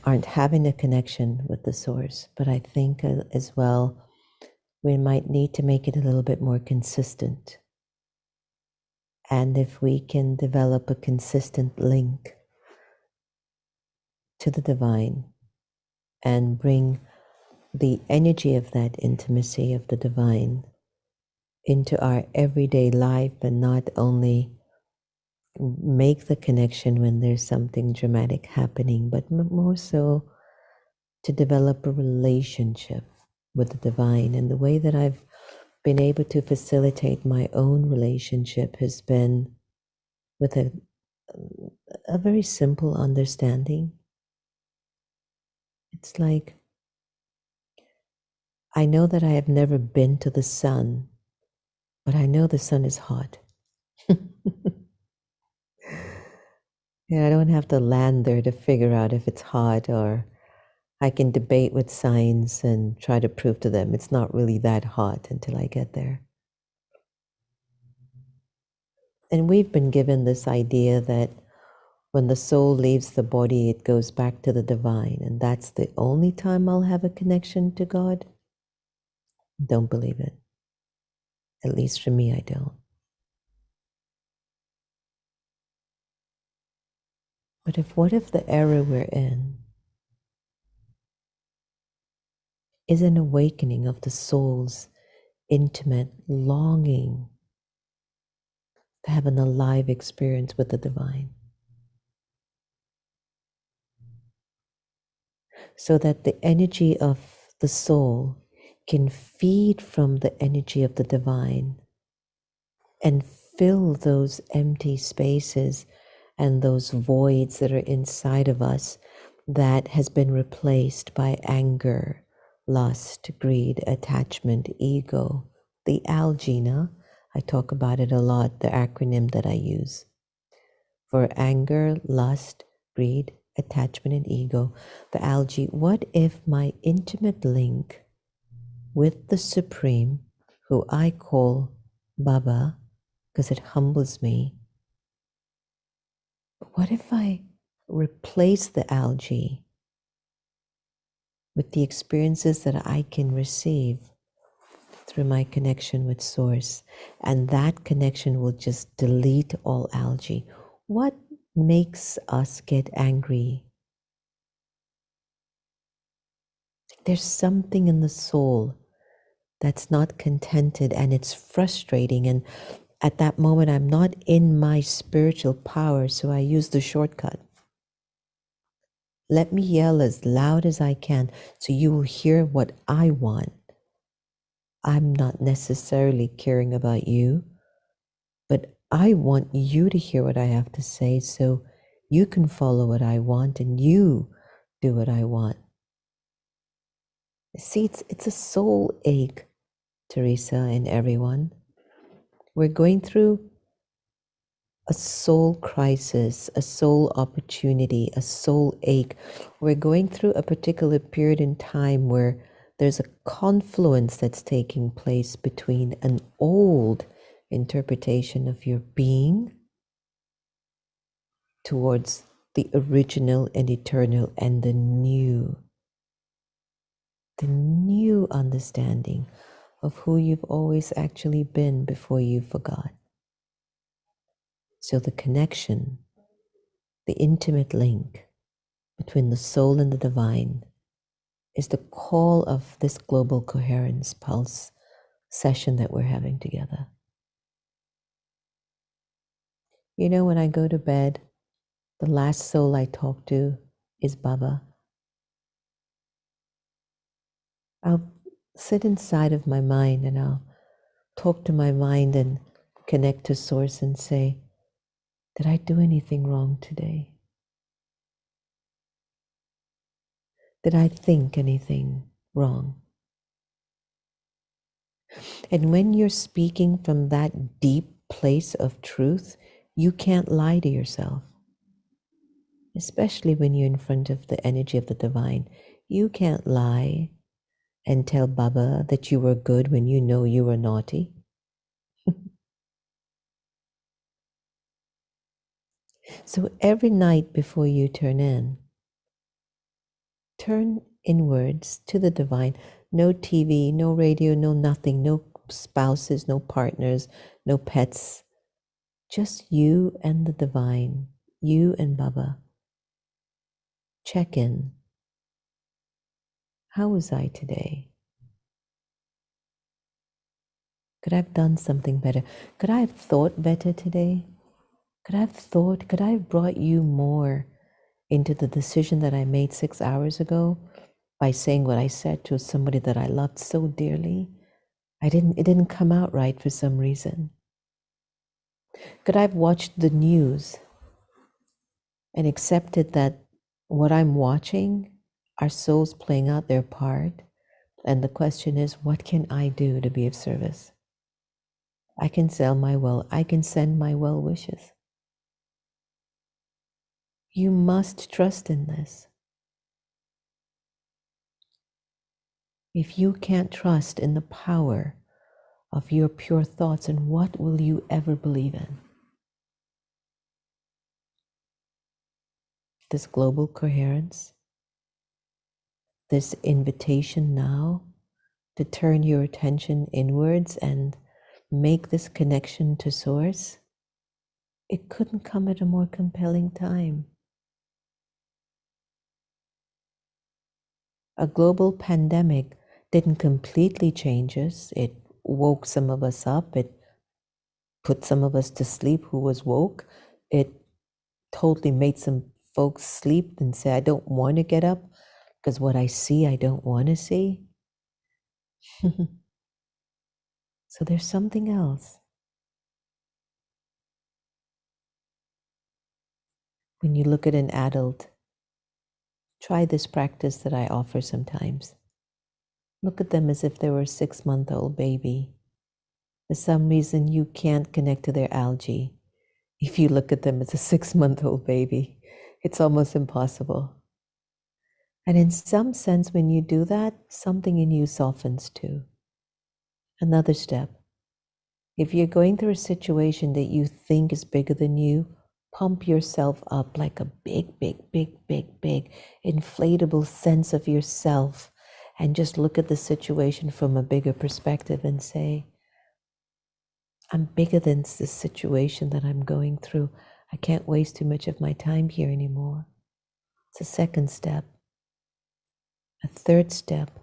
aren't having a connection with the Source, but I think as well, we might need to make it a little bit more consistent. And if we can develop a consistent link to the divine and bring the energy of that intimacy of the divine into our everyday life, and not only make the connection when there's something dramatic happening, but more so to develop a relationship with the divine. And the way that I've been able to facilitate my own relationship has been with a very simple understanding. It's like, I know that I have never been to the sun, but I know the sun is hot. And I don't have to land there to figure out if it's hot, or I can debate with science and try to prove to them it's not really that hot until I get there. And we've been given this idea that when the soul leaves the body, it goes back to the divine, and that's the only time I'll have a connection to God. Don't believe it. At least for me, I don't. But what if the era we're in is an awakening of the soul's intimate longing to have an alive experience with the divine, so that the energy of the soul can feed from the energy of the divine and fill those empty spaces and those voids that are inside of us that has been replaced by anger, lust, greed, attachment, ego. The algena, I talk about it a lot, the acronym that I use for anger, lust, greed, attachment, and ego. The algae. What if my intimate link with the Supreme, who I call Baba, because it humbles me, what if I replace the algae with the experiences that I can receive through my connection with Source? And that connection will just delete all algae. What makes us get angry? There's something in the soul that's not contented, and it's frustrating. And at that moment, I'm not in my spiritual power, so I use the shortcut. Let me yell as loud as I can so you will hear what I want. I'm not necessarily caring about you, but I want you to hear what I have to say so you can follow what I want and you do what I want. See, it's a soul ache, Teresa and everyone. We're going through a soul crisis, a soul opportunity, a soul ache. We're going through a particular period in time where there's a confluence that's taking place between an old interpretation of your being towards the original and eternal, and the new understanding of who you've always actually been before you forgot. So the connection, the intimate link between the soul and the divine is the call of this Global Coherence Pulse session that we're having together. You know, when I go to bed, the last soul I talk to is Baba. I'll sit inside of my mind and I'll talk to my mind and connect to Source and say, did I do anything wrong today? Did I think anything wrong? And when you're speaking from that deep place of truth, you can't lie to yourself, especially when you're in front of the energy of the divine. You can't lie and tell Baba that you were good when you know you were naughty. So every night before you turn inwards to the divine. No TV, no radio, no nothing, no spouses, no partners, no pets. Just you and the divine, you and Baba. Check in. How was I today? Could I have done something better? Could I have thought better today? Could I have brought you more into the decision that I made 6 hours ago by saying what I said to somebody that I loved so dearly? It didn't come out right for some reason. Could I have watched the news and accepted that what I'm watching are souls playing out their part? And the question is, what can I do to be of service? I can send my well wishes. You must trust in this. If you can't trust in the power of your pure thoughts, and what will you ever believe in? This global coherence, this invitation now to turn your attention inwards and make this connection to Source, it couldn't come at a more compelling time. A global pandemic didn't completely change us. It woke some of us up. It put some of us to sleep who was woke. It totally made some folks sleep and say, I don't want to get up because what I see, I don't want to see. So there's something else. When you look at an adult, try this practice that I offer sometimes. Look at them as if they were a 6-month-old baby. For some reason, you can't connect to their algae. If you look at them as a 6-month-old baby, it's almost impossible. And in some sense, when you do that, something in you softens too. Another step. If you're going through a situation that you think is bigger than you, pump yourself up like a big, big, big, big, big inflatable sense of yourself, and just look at the situation from a bigger perspective and say, I'm bigger than this situation that I'm going through. I can't waste too much of my time here anymore. It's a second step. A third step,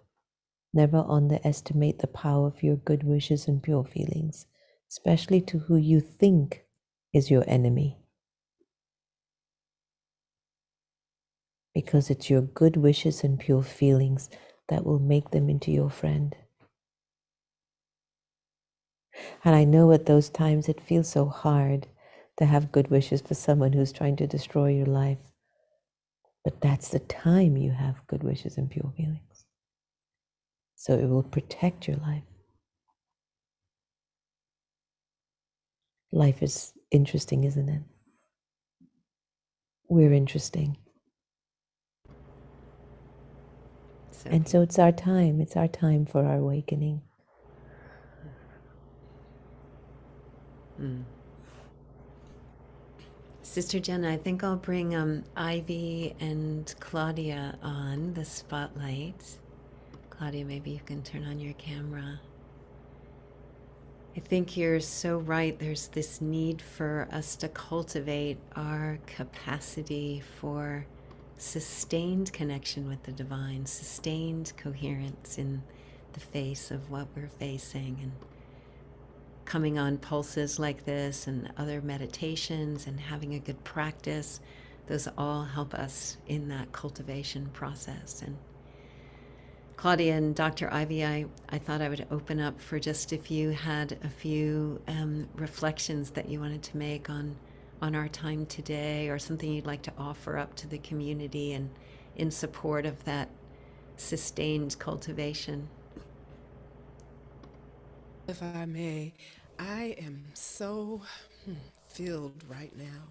never underestimate the power of your good wishes and pure feelings, especially to who you think is your enemy. Because it's your good wishes and pure feelings that will make them into your friend. And I know at those times it feels so hard to have good wishes for someone who's trying to destroy your life. But that's the time you have good wishes and pure feelings. So it will protect your life. Life is interesting, isn't it? We're interesting. And so it's our time. It's our time for our awakening. Sister Jenna, I think I'll bring Ivy and Claudia on the spotlight. Claudia, maybe you can turn on your camera. I think you're so right. There's this need for us to cultivate our capacity for sustained connection with the divine, sustained coherence in the face of what we're facing, and coming on pulses like this and other meditations and having a good practice, those all help us in that cultivation process. And Claudia and Dr. Ivy, I thought I would open up for just if you had a few reflections that you wanted to make on our time today, or something you'd like to offer up to the community and in support of that sustained cultivation. If I may, I am so filled right now.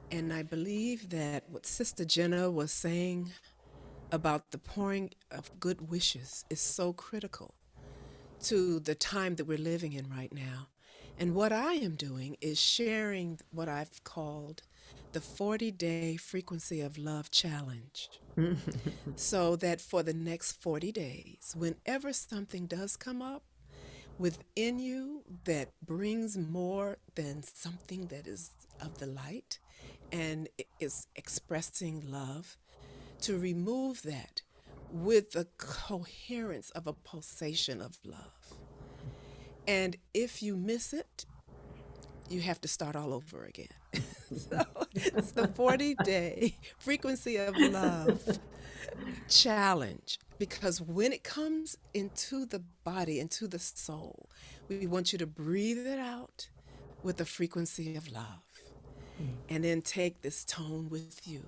And I believe that what Sister Jenna was saying about the pouring of good wishes is so critical to the time that we're living in right now. And what I am doing is sharing what I've called the 40-day frequency of love challenge. So that for the next 40 days, whenever something does come up within you that brings more than something that is of the light and is expressing love, to remove that with the coherence of a pulsation of love. And if you miss it, you have to start all over again. So it's the 40-day frequency of love challenge, because when it comes into the body, into the soul, we want you to breathe it out with the frequency of love. And then take this tone with you.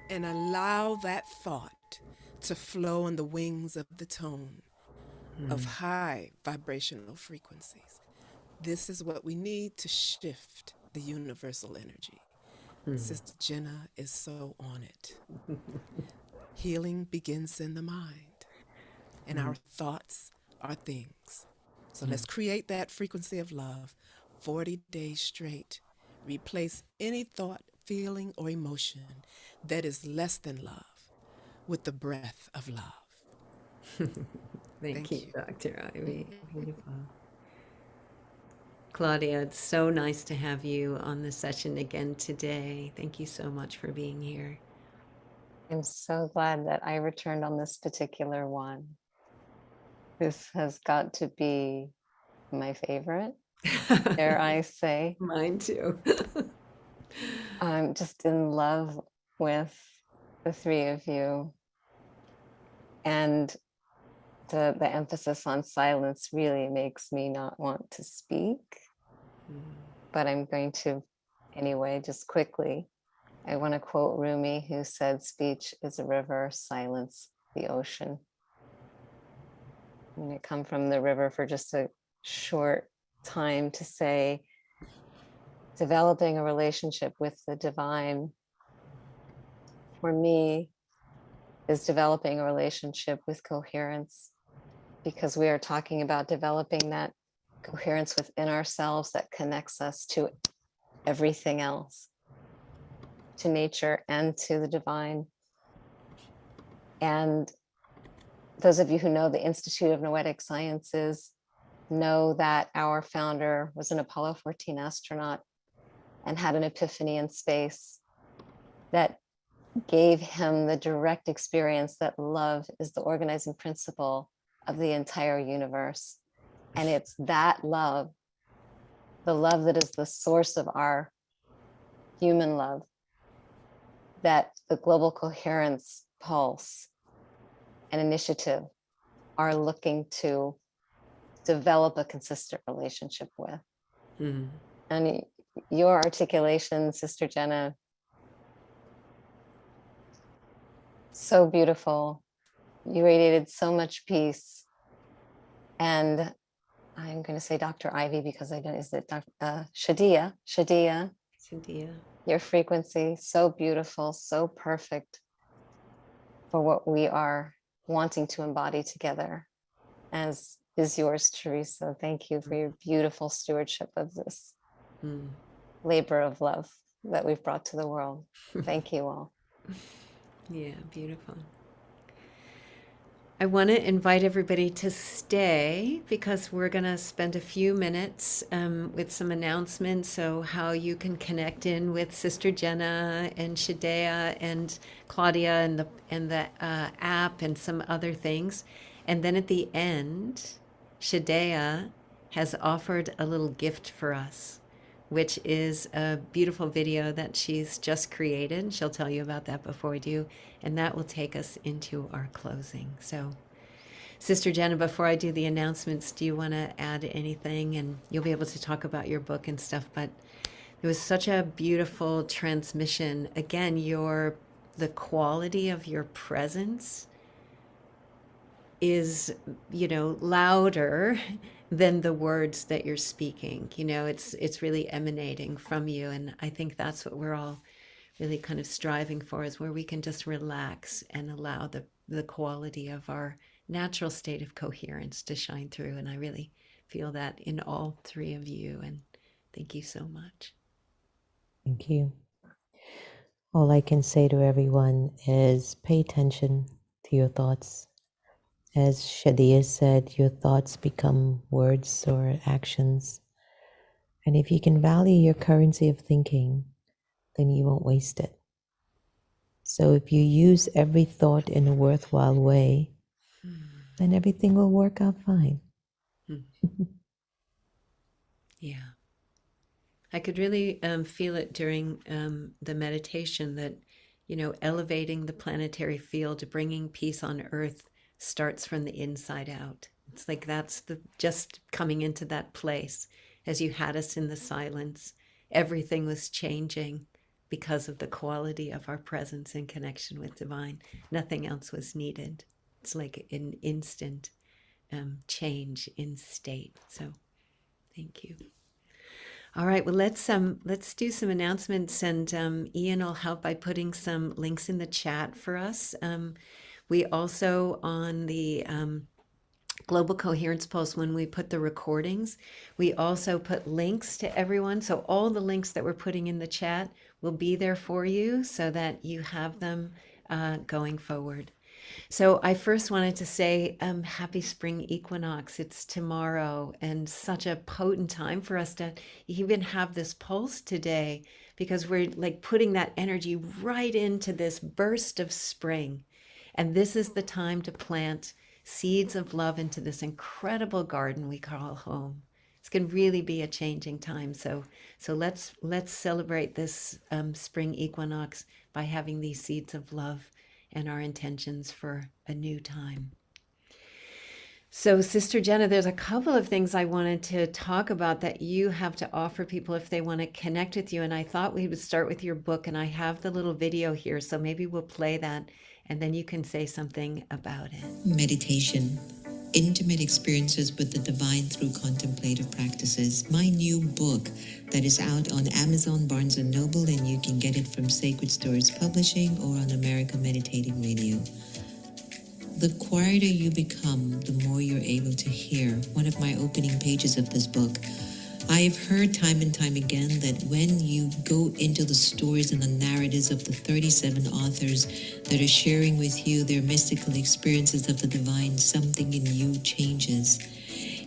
And allow that thought to flow on the wings of the tone of high vibrational frequencies. This is what we need to shift the universal energy. Sister Jenna is so on it. Healing begins in the mind, and our thoughts are things. So let's create that frequency of love 40 days straight. Replace any thought, feeling, or emotion that is less than love with the breath of love. Thank you, you. Dr. Ivy. Beautiful. Claudia, it's so nice to have you on the session again today. Thank you so much for being here. I'm so glad that I returned on this particular one. This has got to be my favorite, dare I say. Mine too. I'm just in love with the three of you. And the emphasis on silence really makes me not want to speak. But I'm going to anyway, just quickly. I want to quote Rumi, who said, "Speech is a river, silence the ocean." I'm going to come from the river for just a short time to say, developing a relationship with the divine, for me, is developing a relationship with coherence, because we are talking about developing that coherence within ourselves that connects us to everything else, to nature and to the divine. And those of you who know the Institute of Noetic Sciences know that our founder was an Apollo 14 astronaut and had an epiphany in space that gave him the direct experience that love is the organizing principle of the entire universe. And it's that love, the love that is the source of our human love, that the Global Coherence Pulse and initiative are looking to develop a consistent relationship with. And your articulation, Sister Jenna, so beautiful. You radiated so much peace. And I'm going to say Dr. Ivy because I don't, is it Shadia? Shadia, your frequency, so beautiful, so perfect for what we are wanting to embody together, as is yours, Teresa. Thank you for your beautiful stewardship of this labor of love that we've brought to the world. Thank you all. Yeah, beautiful. I want to invite everybody to stay because we're going to spend a few minutes with some announcements. So, how you can connect in with Sister Jenna and Shadea and Claudia and the app and some other things. And then at the end, Shadea has offered a little gift for us, which is a beautiful video that she's just created. She'll tell you about that before we do, and that will take us into our closing. So, Sister Jenna, before I do the announcements, do you want to add anything? And you'll be able to talk about your book and stuff, but it was such a beautiful transmission. Again, the quality of your presence is, louder than the words that you're speaking. It's really emanating from you. And I think that's what we're all really kind of striving for, is where we can just relax and allow the quality of our natural state of coherence to shine through. And I really feel that in all three of you. And thank you so much. Thank you. All I can say to everyone is pay attention to your thoughts. As Shadia said, your thoughts become words or actions. And if you can value your currency of thinking, then you won't waste it. So if you use every thought in a worthwhile way, then everything will work out fine. Yeah. I could really feel it during the meditation that, elevating the planetary field, bringing peace on earth starts from the inside out. It's like that's just coming into that place as you had us in the silence. Everything was changing because of the quality of our presence in connection with divine. Nothing else was needed. It's like an instant change in state. So thank you. All right, well, let's do some announcements, and Ian will help by putting some links in the chat for us. We also, on the Global Coherence Pulse, when we put the recordings, we also put links to everyone. So all the links that we're putting in the chat will be there for you so that you have them going forward. So I first wanted to say happy spring equinox. It's tomorrow, and such a potent time for us to even have this pulse today, because we're like putting that energy right into this burst of spring. And this is the time to plant seeds of love into this incredible garden we call home. It's going to really be a changing time. So let's celebrate this spring equinox by having these seeds of love and our intentions for a new time. So, Sister Jenna, there's a couple of things I wanted to talk about that you have to offer people if they want to connect with you. And I thought we would start with your book, and I have the little video here, so maybe we'll play that and then you can say something about it. Meditation. Intimate experiences with the divine through contemplative practices. My new book that is out on Amazon, Barnes & Noble, and you can get it from Sacred Stories Publishing or on American Meditating Radio. The quieter you become, the more you're able to hear. One of my opening pages of this book. I have heard time and time again that when you go into the stories and the narratives of the 37 authors that are sharing with you their mystical experiences of the divine, something in you changes.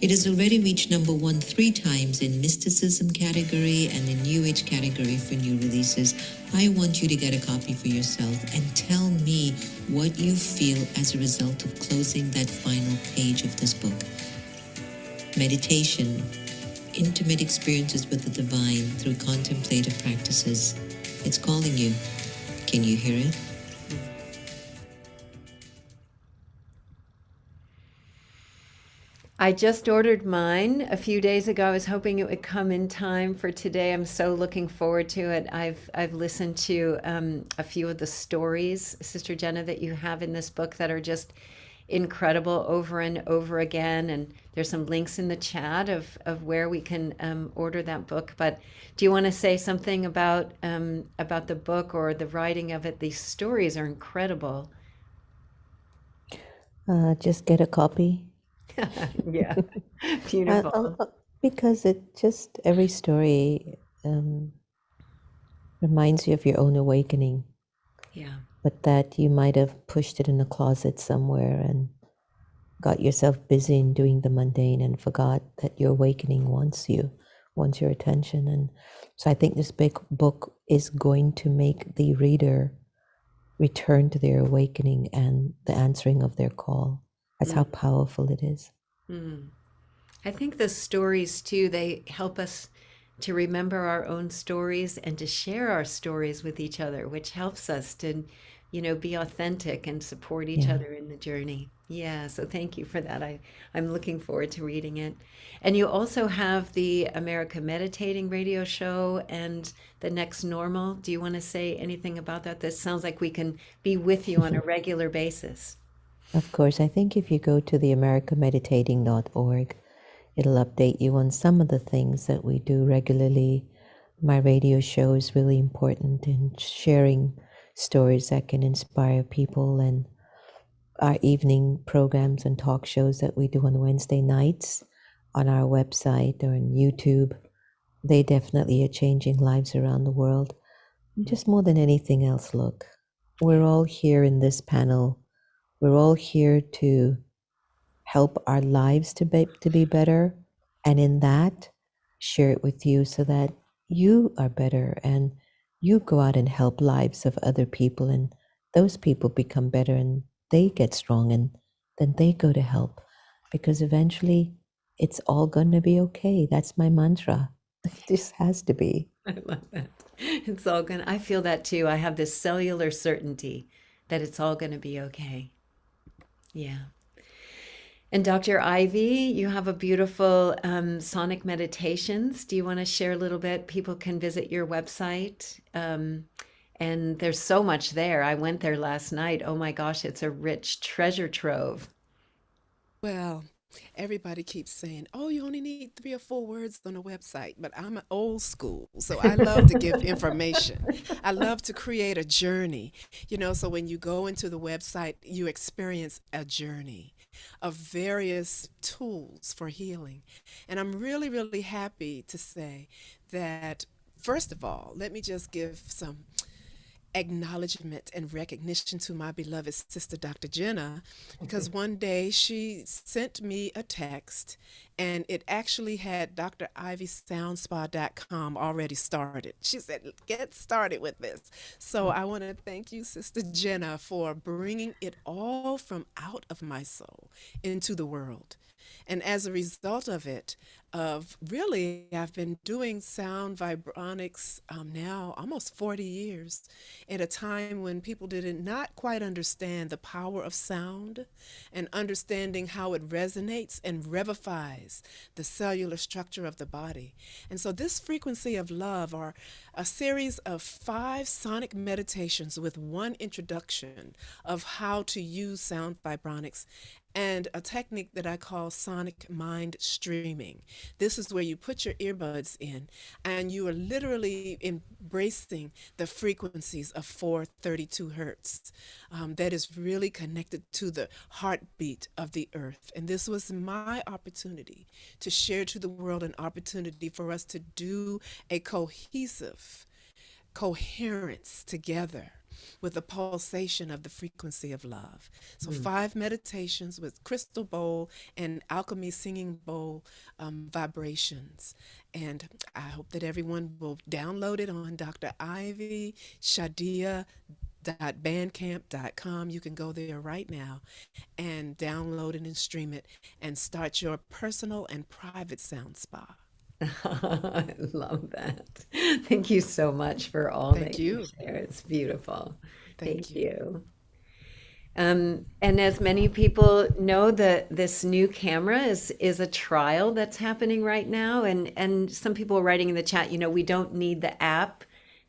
It has already reached number 1 3 times in mysticism category and in New Age category for new releases. I want you to get a copy for yourself and tell me what you feel as a result of closing that final page of this book. Meditation. Intimate experiences with the divine through contemplative practices. It's calling you. Can you hear it? I just ordered mine a few days ago. I was hoping it would come in time for today. I'm so looking forward to it. I've listened to a few of the stories, Sister Jenna, that you have in this book that are just incredible over and over again. And there's some links in the chat of where we can order that book. But do you want to say something about the book or the writing of it? These stories are incredible. Just get a copy. Yeah, beautiful. Because it just, every story reminds you of your own awakening. Yeah. But that you might have pushed it in a closet somewhere and got yourself busy in doing the mundane and forgot that your awakening wants your attention. And so I think this big book is going to make the reader return to their awakening and the answering of their call. That's how powerful it is. I think the stories too, they help us to remember our own stories and to share our stories with each other, which helps us to, be authentic and support each Yeah. other in the journey. Yeah, so thank you for that. I'm looking forward to reading it. And you also have the America Meditating radio show and the Next Normal. Do you want to say anything about that? This sounds like we can be with you on a regular basis. Of course, I think if you go to the americameditating.org, it'll update you on some of the things that we do regularly. My radio show is really important in sharing stories that can inspire people, and our evening programs and talk shows that we do on Wednesday nights on our website or on YouTube, they definitely are changing lives around the world. Just more than anything else, look, we're all here in this panel. We're all here to help our lives to be better, and in that share it with you so that you are better and you go out and help lives of other people, and those people become better and they get strong, and then they go to help, because eventually it's all going to be okay. That's my mantra. It just has to be. I love that. It's all gonna, I feel that too. I have this cellular certainty that it's all gonna be okay. Yeah. And Dr. Ivy, you have a beautiful sonic meditations. Do you want to share a little bit? People can visit your website. And there's so much there. I went there last night. Oh my gosh, it's a rich treasure trove. Well, everybody keeps saying, oh, you only need 3 or 4 words on a website, but I'm an old school, so I love to give information. I love to create a journey, so when you go into the website, you experience a journey of various tools for healing. And I'm really, really happy to say that, first of all, let me just give some acknowledgement and recognition to my beloved sister, Dr. Jenna, because one day she sent me a text and it actually had drivysoundspa.com already started. She said, get started with this. So I want to thank you, Sister Jenna, for bringing it all from out of my soul into the world. And as a result of it, I've been doing sound vibronics now almost 40 years, at a time when people did not quite understand the power of sound and understanding how it resonates and revivifies the cellular structure of the body. And so this frequency of love are a series of 5 sonic meditations with one introduction of how to use sound vibronics and a technique that I call sonic mind streaming. This is where you put your earbuds in and you are literally embracing the frequencies of 432 hertz. That is really connected to the heartbeat of the earth. And this was my opportunity to share to the world, an opportunity for us to do a cohesive coherence together with the pulsation of the frequency of love. So 5 meditations with crystal bowl and alchemy singing bowl vibrations. And I hope that everyone will download it on Dr. Ivy Shadia.bandcamp.com. You can go there right now and download it and stream it and start your personal and private sound spa. I love that. Thank you so much for all Thank that you. you share. It's beautiful. Thank you. you. And as many people know, this new camera is a trial that's happening right now. And some people are writing in the chat, we don't need the app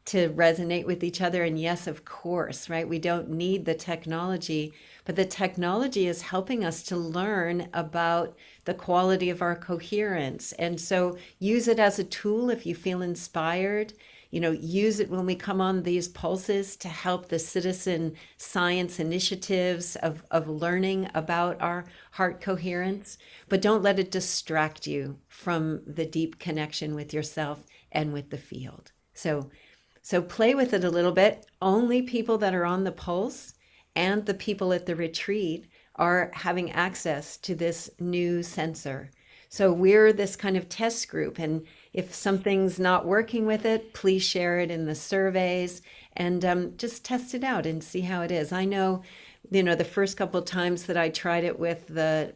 to resonate with each other. And yes, of course, right? We don't need the technology, but the technology is helping us to learn about the quality of our coherence. And so use it as a tool if you feel inspired. Use it when we come on these pulses to help the citizen science initiatives of learning about our heart coherence. But don't let it distract you from the deep connection with yourself and with the field. So play with it a little bit. Only people that are on the pulse and the people at the retreat are having access to this new sensor. So we're this kind of test group. And if something's not working with it, please share it in the surveys and just test it out and see how it is. I know, the first couple of times that I tried it with the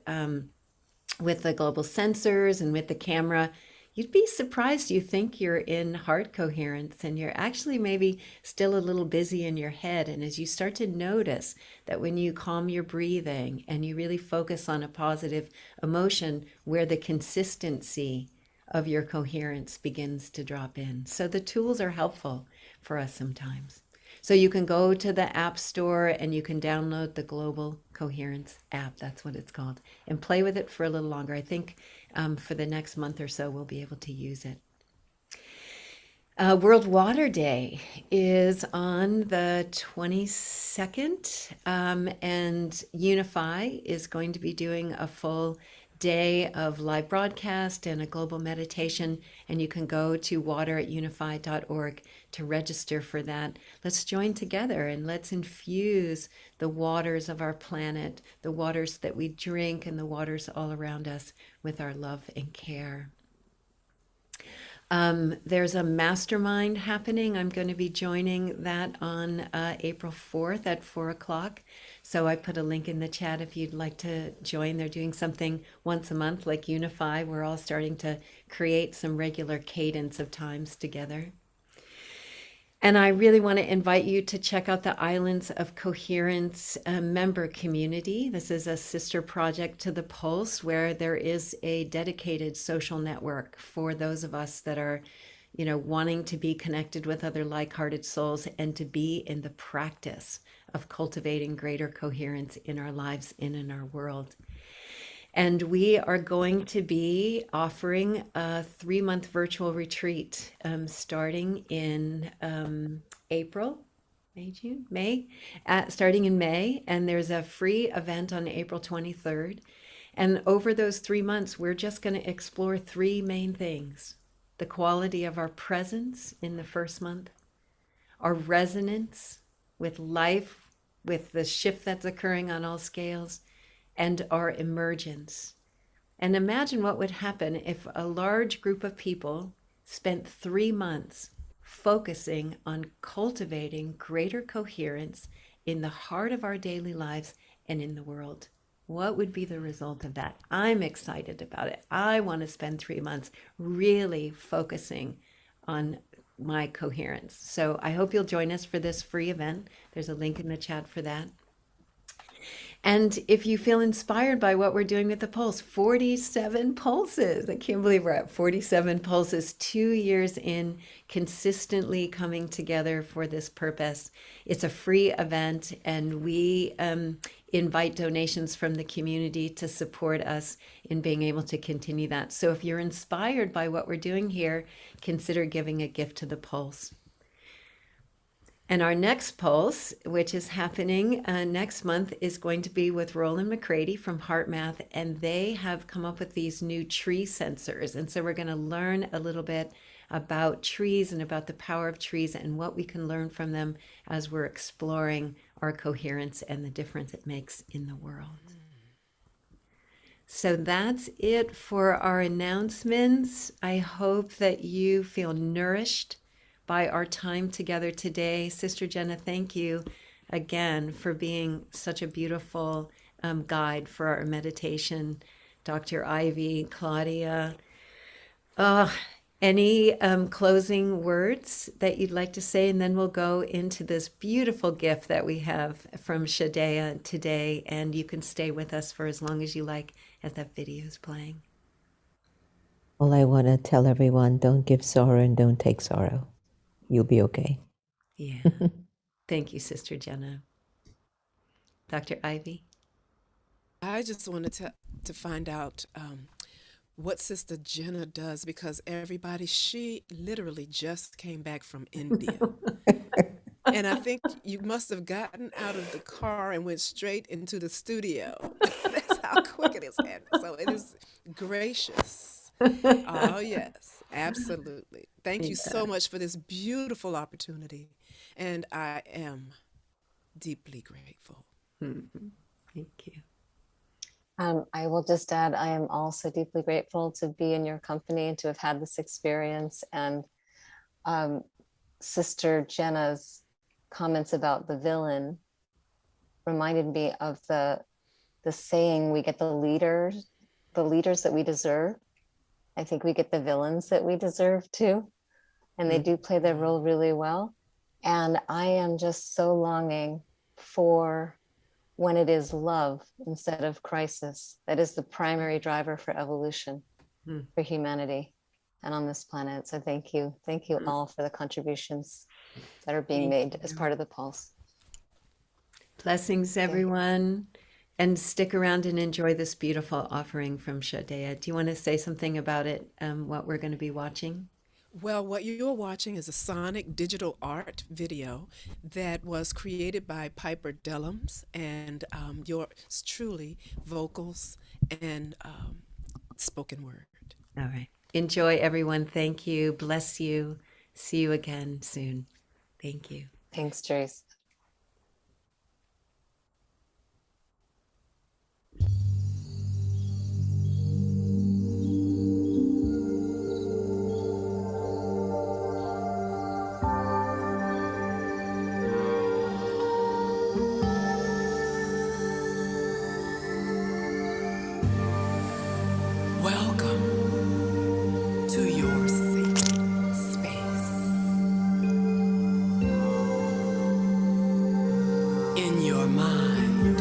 global sensors and with the camera, you'd be surprised. You think you're in heart coherence and you're actually maybe still a little busy in your head. And as you start to notice that when you calm your breathing and you really focus on a positive emotion, where the consistency of your coherence begins to drop in. So the tools are helpful for us sometimes. So you can go to the App Store and you can download the Global Coherence app. That's what it's called. And play with it for a little longer. I think for the next month or so, we'll be able to use it. World Water Day is on the 22nd, and Unify is going to be doing a full day of live broadcast and a global meditation, and you can go to water@unify.org to register for that. Let's join together and let's infuse the waters of our planet, the waters that we drink and the waters all around us, with our love and care. There's a mastermind happening. I'm going to be joining that on April 4th at 4 o'clock. So I put a link in the chat if you'd like to join. They're doing something once a month like Unify. We're all starting to create some regular cadence of times together. And I really want to invite you to check out the Islands of Coherence member community. This is a sister project to the Pulse, where there is a dedicated social network for those of us that are, wanting to be connected with other like-hearted souls and to be in the practice of cultivating greater coherence in our lives and in our world. And we are going to be offering a 3-month virtual retreat starting in starting in May. And there's a free event on April 23rd. And over those 3 months, we're just going to explore 3 main things: the quality of our presence in the first month, our resonance with life, with the shift that's occurring on all scales, and our emergence. And imagine what would happen if a large group of people spent 3 months focusing on cultivating greater coherence in the heart of our daily lives and in the world. What would be the result of that? I'm excited about it. I want to spend 3 months really focusing on my coherence. So I hope you'll join us for this free event. There's a link in the chat for that. And if you feel inspired by what we're doing with the Pulse, 47 pulses. I can't believe we're at 47 pulses, 2 years in, consistently coming together for this purpose. It's a free event, and we invite donations from the community to support us in being able to continue that. So if you're inspired by what we're doing here, consider giving a gift to the Pulse. And our next Pulse, which is happening next month, is going to be with Roland McCready from HeartMath, and they have come up with these new tree sensors. And so we're going to learn a little bit about trees and about the power of trees and what we can learn from them as we're exploring our coherence and the difference it makes in the world. So that's it for our announcements. I hope that you feel nourished by our time together today. Sister Jenna, thank you again for being such a beautiful guide for our meditation. Dr. Ivy, Claudia, any closing words that you'd like to say? And then we'll go into this beautiful gift that we have from Shadea today, and you can stay with us for as long as you like as that video is playing. Well, I want to tell everyone, don't give sorrow and don't take sorrow. You'll be okay. Yeah. Thank you, Sister Jenna. Dr. Ivy? I just wanted to find out what Sister Jenna does, because everybody, she literally just came back from India. And I think you must have gotten out of the car and went straight into the studio. That's how quick it is. So it is gracious. Oh, yes, absolutely. Thank you so much for this beautiful opportunity. And I am deeply grateful. Mm-hmm. Thank you. I will just add, I am also deeply grateful to be in your company and to have had this experience. And Sister Jenna's comments about the villain reminded me of the saying, we get the leaders that we deserve. I think we get the villains that we deserve too. And they do play their role really well. And I am just so longing for when it is love instead of crisis. That is the primary driver for evolution, for humanity and on this planet. So thank you. Thank you all for the contributions that are being made as part of the Pulse. Blessings, everyone. And stick around and enjoy this beautiful offering from Shadea. Do you want to say something about it, what we're going to be watching? Well, what you're watching is a sonic digital art video that was created by Piper Dellums and yours truly, vocals and spoken word. All right. Enjoy, everyone. Thank you. Bless you. See you again soon. Thank you. Thanks, Teresa. Welcome to your sacred space. In your mind,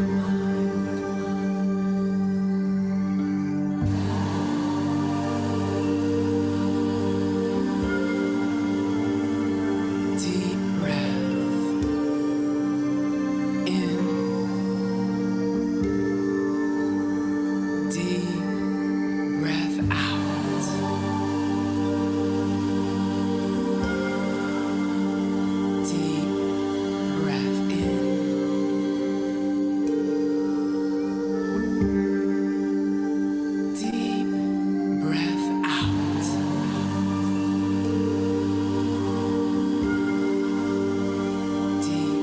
deep breath in, deep breath out. Deep breath in. Deep breath out. Deep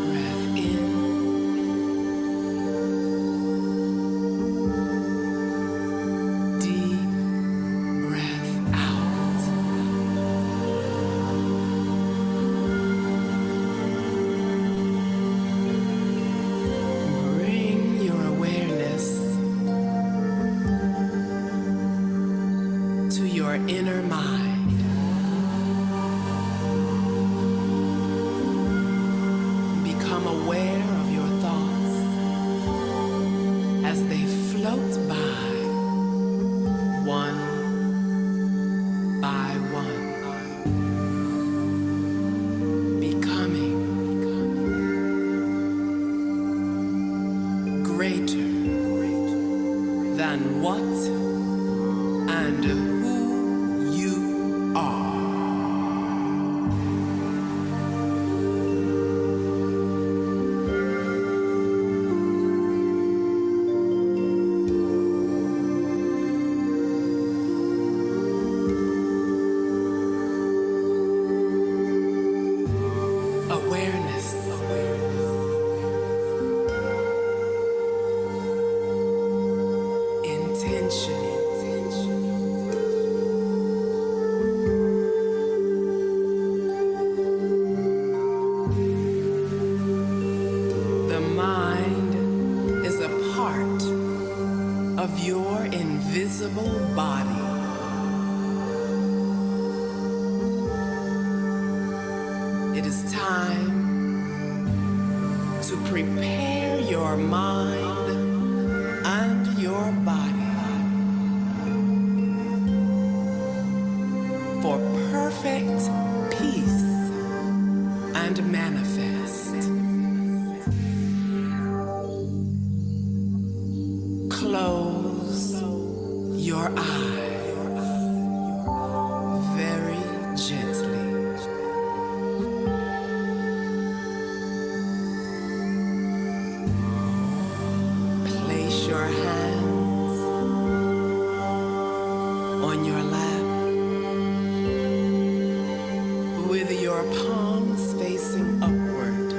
breath in. Deep breath out. Bring your awareness to your inner mind. Become aware of your thoughts as they float by, one by one, becoming greater than what and who you are. Awareness. Intention. The mind is a part of your invisible body. It is time to prepare your mind and your body for perfect peace and manifest. Close your eyes very gently. Place your hands on your lap with your palms facing upward.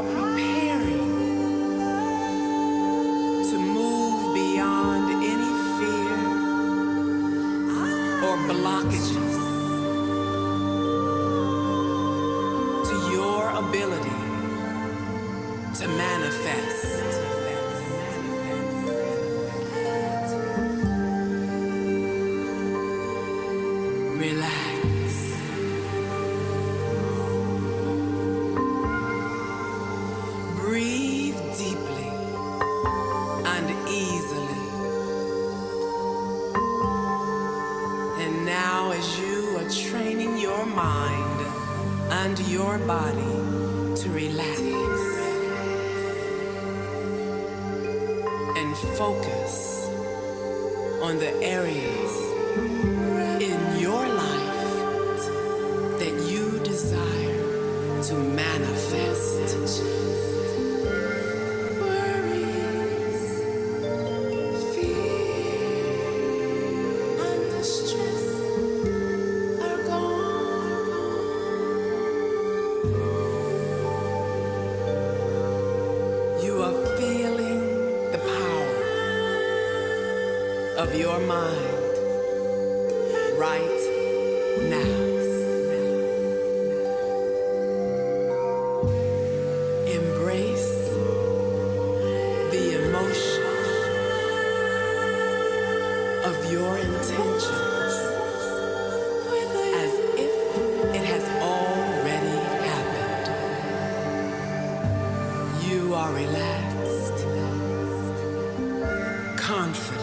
are preparing to move beyond any fear or blockages to your ability to manifest. Relax. Breathe deeply and easily. And now, as you are training your mind and your body to relax and focus on the areas in your life that you desire to manifest. Worries, fear, and stress are gone. You are feeling the power of your mind right now. Embrace the emotion of your intentions as if it has already happened. You are relaxed, confident,